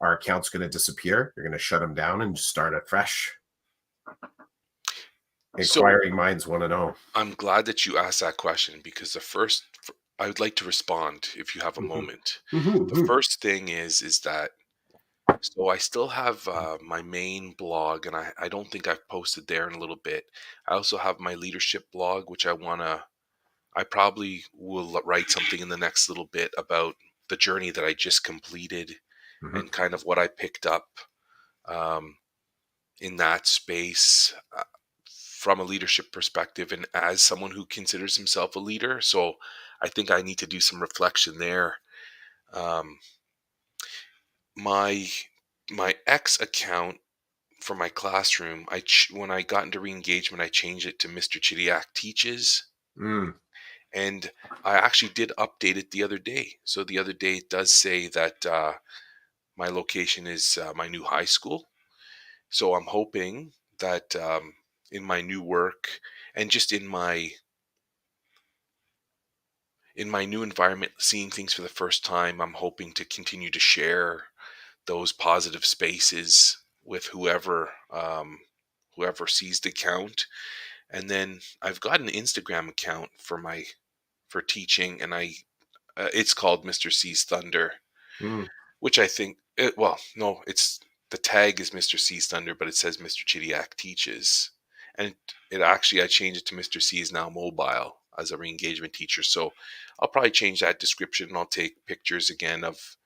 our account's going to disappear, you're going to shut them down and start it fresh. So Inquiring minds want to know. I'm glad that you asked that question because I would like to respond if you have a Mhm. moment. The Mhm, first thing is that so I still have my main blog, and I don't think I've posted there in a little bit. I also have my leadership blog, which I probably will write something in the next little bit about the journey that I just completed mhm, and kind of what I picked up um, in that space from a leadership perspective and as someone who considers himself a leader. So I think I need to do some reflection there. Um, my my ex account for my classroom, when I got into re-engagement, I changed it to Mr. Chidiak Teaches, mm. and I actually did update it the other day. So the other day it does say that my location is my new high school. So I'm hoping that in my new work and just in my new environment, seeing things for the first time, I'm hoping to continue to share those positive spaces with whoever sees the count. And then I've got an Instagram account for teaching, and it's called Mr. C's Thunder, Mm. which I think well, no, it's the tag is Mr. C's Thunder, but it says Mr. Chidiak teaches. And it actually I changed it to Mr. C is now mobile as a re-engagement teacher. So I'll probably change that description, and I'll take pictures again of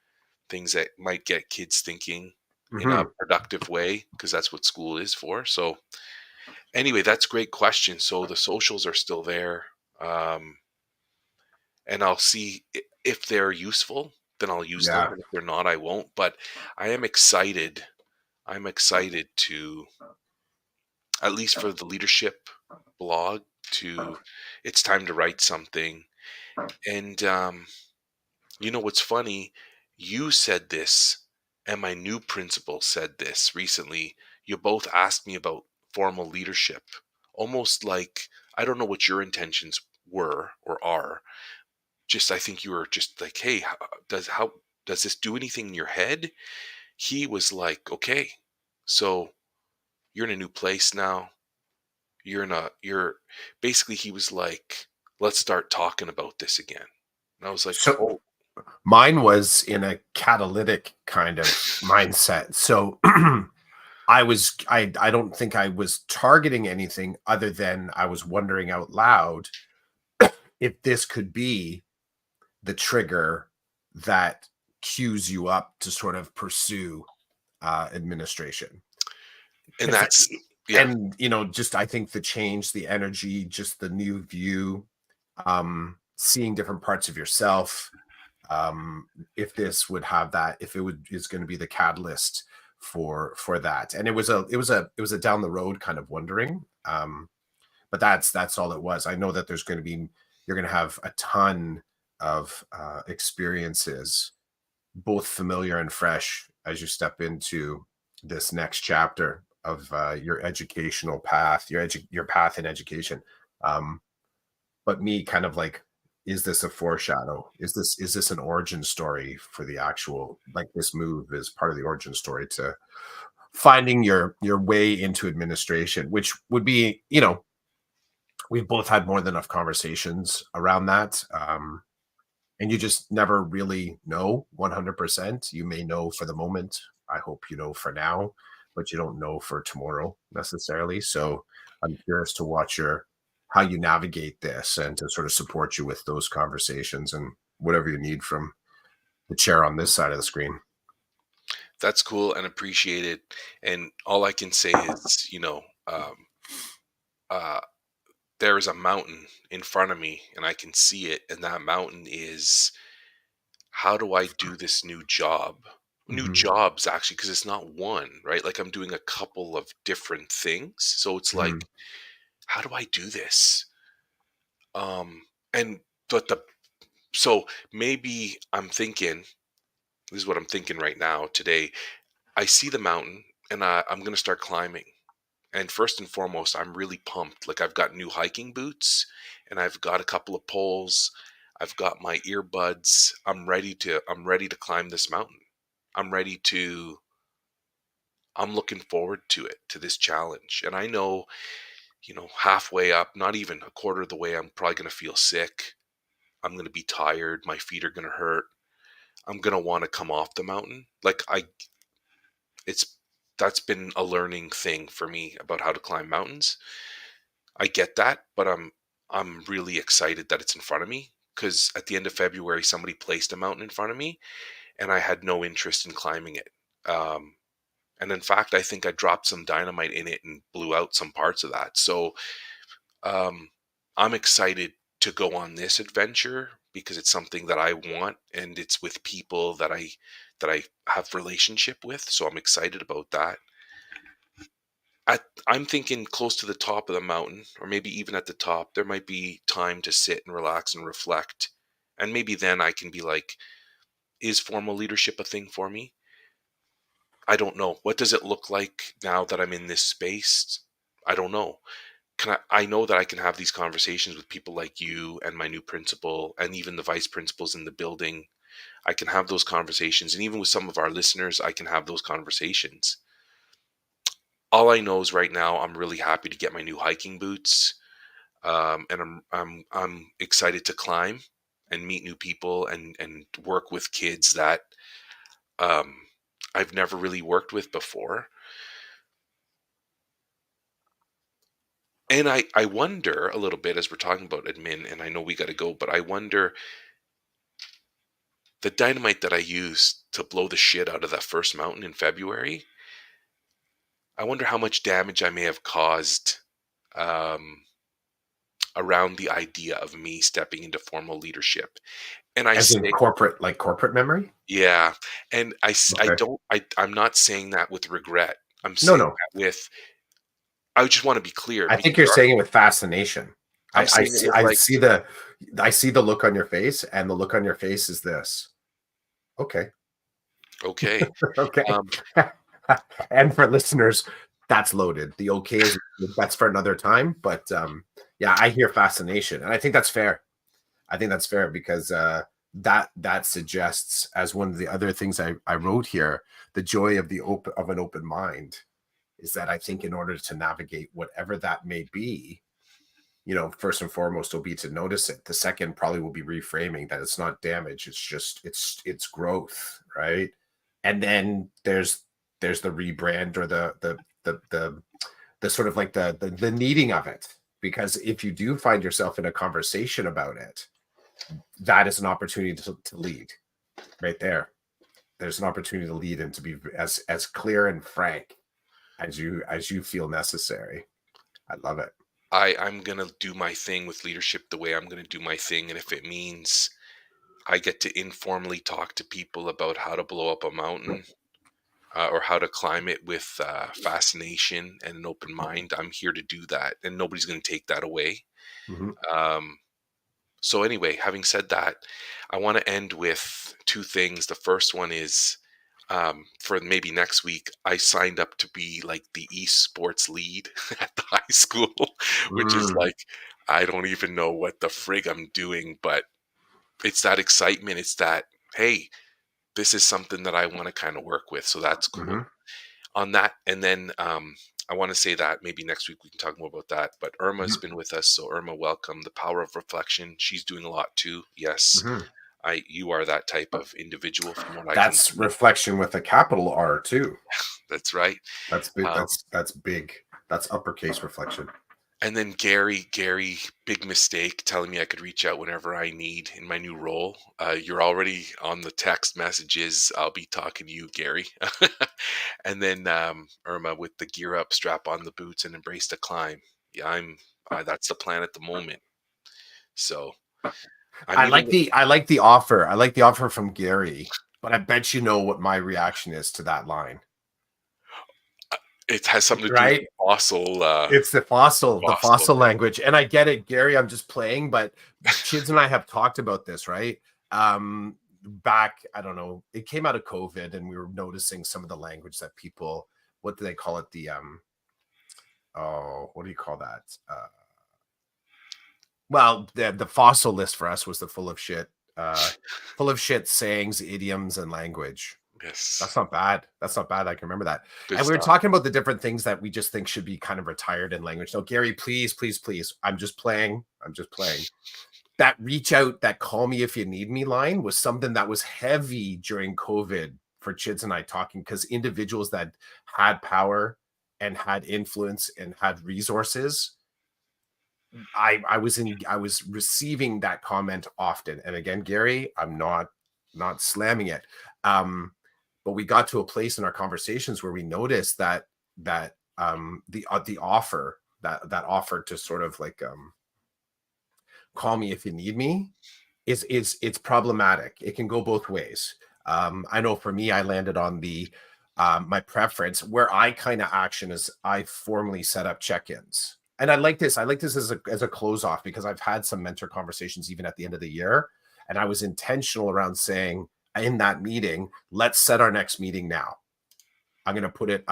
things that might get kids thinking in a Hmm. productive way, because that's what school is for. So anyway, that's a great question. So the socials are still there. Um, and I'll see if they're useful, then I'll use them. Yeah. And if they're not, I won't. But I am excited. I'm excited to, at least for the leadership blog, to, it's time to write something. And you know what's funny? You said this, and my new principal said this recently. You both asked me about formal leadership, almost like I don't know what your intentions were or are. Just I think you were just like, hey, how does this do anything in your head? He was like, okay, so you're in a new place now. You're basically he was like, let's start talking about this again. And I was like, So oh, mine was in a catalytic kind of mindset. So I don't think I was targeting anything other than I was wondering out loud if this could be the trigger that cues you up to sort of pursue administration. and 'Cause that's yeah. and, just I think the change, the energy, just the new view, seeing different parts of yourself, um, if this would have that, if it would is gonna be the catalyst for that. And it was a down the road kind of wondering, but that's all it was. I know that you're gonna have a ton of, experiences, both familiar and fresh, as you step into this next chapter of your educational path, your path in education. Um, but me, kind of like, is this a foreshadow? Is this an origin story for the actual, like, this move is part of the origin story to finding your way into administration, which would be, we've both had more than enough conversations around that. And you just never really know 100%. You may know for the moment. I hope you know for now, but you don't know for tomorrow necessarily. So I'm curious to watch how you navigate this and to sort of support you with those conversations and whatever you need from the chair on this side of the screen. That's cool and appreciated. And all I can say is, uh, there is a mountain in front of me and I can see it. And that mountain is, how do I do this new job? New Hmm. jobs, actually, because it's not one, right? Like I'm doing a couple of different things. So it's Hmm. like, how do I do this? And, but so maybe I'm thinking, this is what I'm thinking right now today. I see the mountain and I'm going to start climbing. And first and foremost, I'm really pumped. Like I've got new hiking boots and I've got a couple of poles. I've got my earbuds. I'm ready to climb this mountain. I'm ready to I'm looking forward to it, to this challenge. And I know, halfway up, not even a quarter of the way, I'm probably going to feel sick. I'm going to be tired. My feet are going to hurt. I'm going to want to come off the mountain. It's, that's been a learning thing for me about how to climb mountains. I get that, but I'm really excited that it's in front of me because at the end of February, somebody placed a mountain in front of me, and I had no interest in climbing it. Um, and in fact, I think I dropped some dynamite in it and blew out some parts of that. So um, I'm excited to go on this adventure because it's something that I want, and it's with people that I have relationship with. So I'm excited about that. I'm thinking close to the top of the mountain, or maybe even at the top, there might be time to sit and relax and reflect. And maybe then I can be like, is formal leadership a thing for me? I don't know. What does it look like now that I'm in this space? I don't know. I know that I can have these conversations with people like you and my new principal and even the vice principals in the building. I can have those conversations. And even with some of our listeners, I can have those conversations. All I know is right now I'm really happy to get my new hiking boots, and I'm excited to climb and meet new people and work with kids that um, I've never really worked with before. And I wonder a little bit as we're talking about admin, and I know we got to go, but I wonder the dynamite that I used to blow the shit out of that first mountain in February. I wonder how much damage I may have caused um, around the idea of me stepping into formal leadership. And I As in say, corporate, like corporate memory? yeah, and I Okay. don't, I'm not saying that with regret. I'm No, saying no. that with, I just want to be clear I think because you're saying it with fascination. I'm I saying it see with like, I see the look on your face, and the look on your face is this. Okay. okay, Okay. um, And for listeners, that's loaded. The okay is that's for another time. But yeah, I hear fascination, and I think that's fair. I think that's fair because that suggests, as one of the other things I wrote here, the joy of an open mind is that I think in order to navigate whatever that may be, first and foremost will be to notice it. The second probably will be reframing that it's not damage, it's just it's growth, right? And then there's the rebrand or the sort of like the needing of it. Because if you do find yourself in a conversation about it, that is an opportunity to lead right there. There's an opportunity to lead and to be as clear and frank as you feel necessary. I love it. I'm gonna do my thing with leadership the way I'm gonna do my thing, and if it means I get to informally talk to people about how to blow up a mountain or how to climb it with fascination and an open mind, I'm here to do that, and nobody's gonna take that away. Mhm. Um, So anyway, having said that, I want to end with two things. The first one is for maybe next week, I signed up to be like the esports lead at the high school, which is Mm. like I don't even know what the frig I'm doing, but it's that excitement. It's that, hey, this is something that I want to kind of work with. So that's cool Mhm. on that. And then I want to say that maybe next week we can talk more about that. But Irma's Mhm. been with us, so Irma, welcome. The power of reflection. She's doing a lot too. Yes, Mhm. you are that type of individual, from what I can That's see. reflection with a capital R too. That's right. That's big. Um, That's big. That's uppercase reflection. and then Gary, big mistake telling me I could reach out whenever I need in my new role. You're already on the text messages. I'll be talking to you, Gary. And then Irma with the gear up, strap on the boots, and embrace the climb. Yeah, that's the plan at the moment. So I'm even. I like the offer. I like the offer from Gary, but I bet you know what my reaction is to that line, It has something to do with right? the fossil. It's the Fossil. fossil language. And I get it, Gary. I'm just playing, but Chids and I have talked about this, right? Back, I don't know, it came out of COVID, and we were noticing some of the language that people, what do they call it? Oh, what do you call that? Well, the fossil list for us was the full of shit sayings, idioms, and language. That's Yes, not bad. That's not bad. I can remember that. good And we were stuff. talking about the different things that we just think should be kind of retired in language. No, Gary, please, please, please. I'm just playing. I'm just playing. That reach out, that call me if you need me line was something that was heavy during COVID for Chids and I talking, because individuals that had power and had influence and had resources, I was receiving that comment often. And again, Gary, I'm not slamming it. But we got to a place in our conversations where we noticed that the offer, that offer to sort of like call me if you need me, is it's problematic. It can go both ways. I know for me, I landed on the my preference where I kind of action is I formally set up check-ins. And I like this. I like this as a close off, because I've had some mentor conversations even at the end of the year. And I was intentional around saying in that meeting, let's set our next meeting now. I'm gonna put it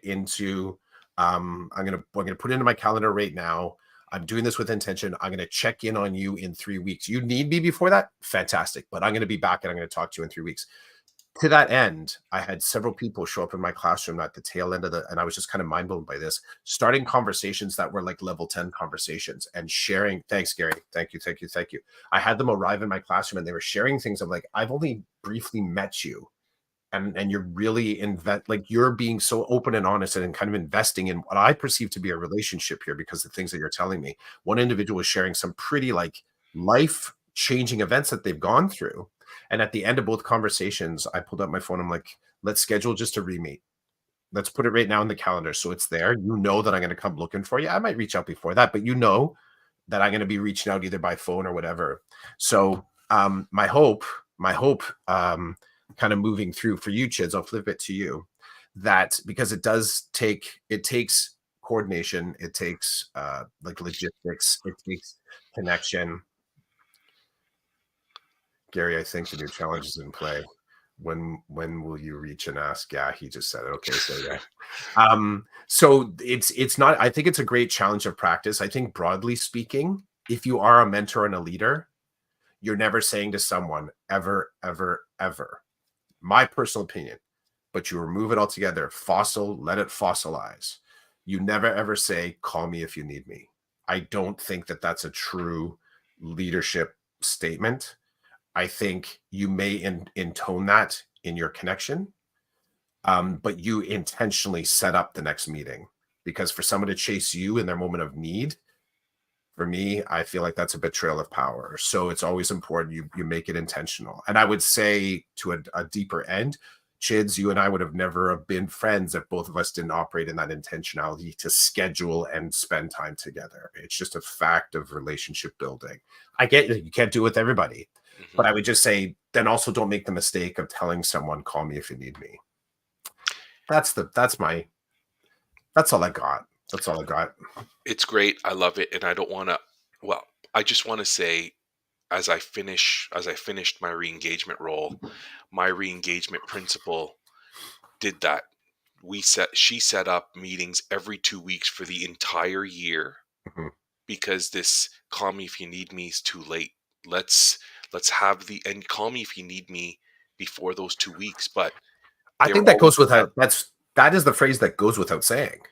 into I'm gonna put it into my calendar right now. I'm doing this with intention. I'm going to check in on you in 3 weeks. You need me before that? Fantastic. But I'm going to be back, and I'm going to talk to you in 3 weeks. to that end, I had several people show up in my classroom at the tail end of and I was just kind of mind blown by this, starting conversations that were like level 10 conversations and sharing. Thanks, Gary. Thank you. Thank you. Thank you. I had them arrive in my classroom and they were sharing things of like, I've only briefly met you. And you're really like you're being so open and honest and kind of investing in what I perceive to be a relationship here because the things that you're telling me. One individual was sharing some pretty like life changing events that they've gone through. And at the end of both conversations, I pulled up my phone. I'm like, let's schedule just a re-meet. Let's put it right now in the calendar. So it's there. You know that I'm going to come looking for you. I might reach out before that, but you know that I'm going to be reaching out either by phone or whatever. So my hope, kind of moving through for you, Chids, I'll flip it to you. That because it takes coordination, it takes like logistics, it takes connection. Gary, I think the new challenge is in play. When will you reach and ask? Yeah, he just said it. Okay, so yeah. So it's not, I think it's a great challenge of practice. I think broadly speaking, if you are a mentor and a leader, you're never saying to someone ever, ever, ever. My personal opinion, but you remove it altogether. Let it fossilize. You never ever say, call me if you need me. I don't think that that's a true leadership statement. I think you may intone that in your connection, but you intentionally set up the next meeting because for someone to chase you in their moment of need, for me, I feel like that's a betrayal of power. So it's always important you make it intentional. And I would say to a deeper end, Chids, you and I would have never have been friends if both of us didn't operate in that intentionality to schedule and spend time together. It's just a fact of relationship building. I get you can't do it with everybody, Mhm. but I would just say then also don't make the mistake of telling someone, call me if you need me. That's all I got. That's all I got. It's great. I love it, and I don't want to. Well, I just want to say, as I finished my re-engagement role, my re-engagement principal did that. She set up meetings every 2 weeks for the entire year Mhm. because this call me if you need me is too late. Let's let's have the and call me if you need me before those 2 weeks. But I they were think that always goes without that is the phrase that goes without saying.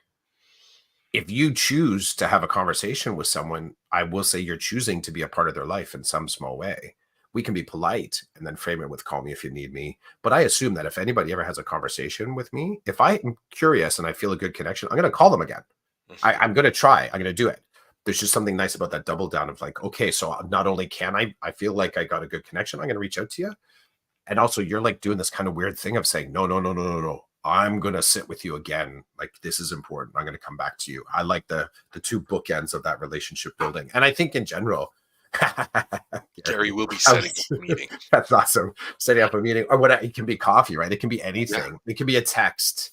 If you choose to have a conversation with someone, I will say you're choosing to be a part of their life in some small way. We can be polite and then frame it with call me if you need me. But I assume that if anybody ever has a conversation with me, if I'm curious and I feel a good connection, I'm going to call them again. Mhm. I'm going to try. I'm going to do it. There's just something nice about that double down of like, okay, so not only can I feel like I got a good connection, I'm going to reach out to you. And also, you're like doing this kind of weird thing of saying, no, no, no, no, no, no. I'm gonna sit with you again. Like this is important. I'm gonna come back to you. I like the two bookends of that relationship building. And I think in general, Gary Gary, will be setting up a meeting. that's awesome. Setting up a meeting or what it can be coffee, right? It can be Yeah. anything. It can be a text.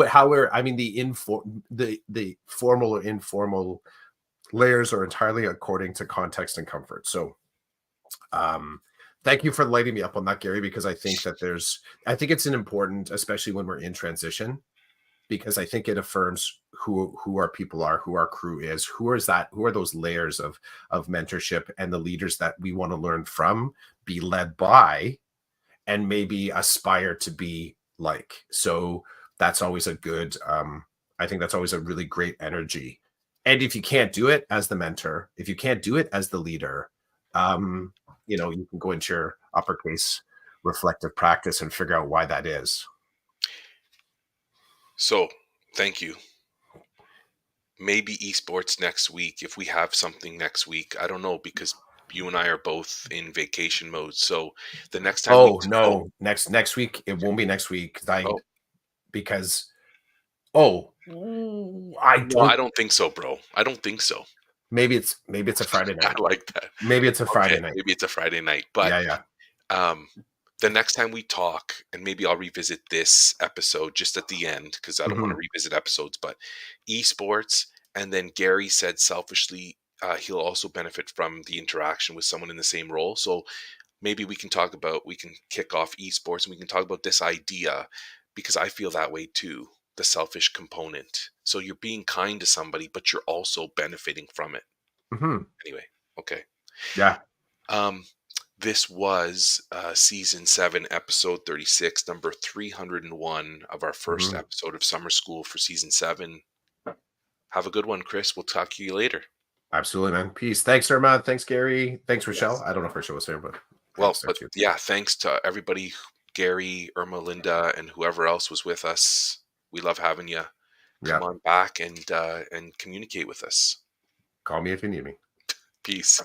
However, I mean the formal or informal layers are entirely according to context and comfort. So um, thank you for lighting me up on that, Gary, because I think it's an important, especially when we're in transition, because I think it affirms who our people are, who our crew is, who are those layers of mentorship and the leaders that we want to learn from, be led by, and maybe aspire to be like. So that's always a good I think that's always a really great energy. And if you can't do it as the mentor, if you can't do it as the leader, um you can go into your uppercase reflective practice and figure out why that is. So, thank you. Maybe esports next week if we have something next week. I don't know because you and I are both in vacation mode. So the next time we Oh no, next week it won't be next week oh because oh I no, I don't don't think so, bro. I don't think so. maybe it's a Friday I night. like that. Maybe it's a Okay, Friday night. maybe it's a Friday night, but Yeah, yeah. um the next time we talk, and maybe I'll revisit this episode just at the end because I don't want to Mhm. revisit episodes, but esports, and then Gary said selfishly he'll also benefit from the interaction with someone in the same role. So maybe we can kick off esports and we can talk about this idea because I feel that way too, the selfish component. So you're being kind to somebody, but you're also benefiting from it. Mhm. Anyway, okay. Yeah. Um, This was season 7, episode 36, number 301 of our first Mhm. episode of summer school for season 7. Have a good one, Chris. We'll talk to you later. Absolutely, man. Peace. Thanks, Irma. Thanks, Gary. Thanks, Rochelle. Yes. I don't know if Rochelle was here, but Well, thanks there but too. yeah, thanks to everybody, Gary, Irma, Linda, and whoever else was with us. We love having you. Come Yeah. on back and communicate with us. Call me if you need me. Peace.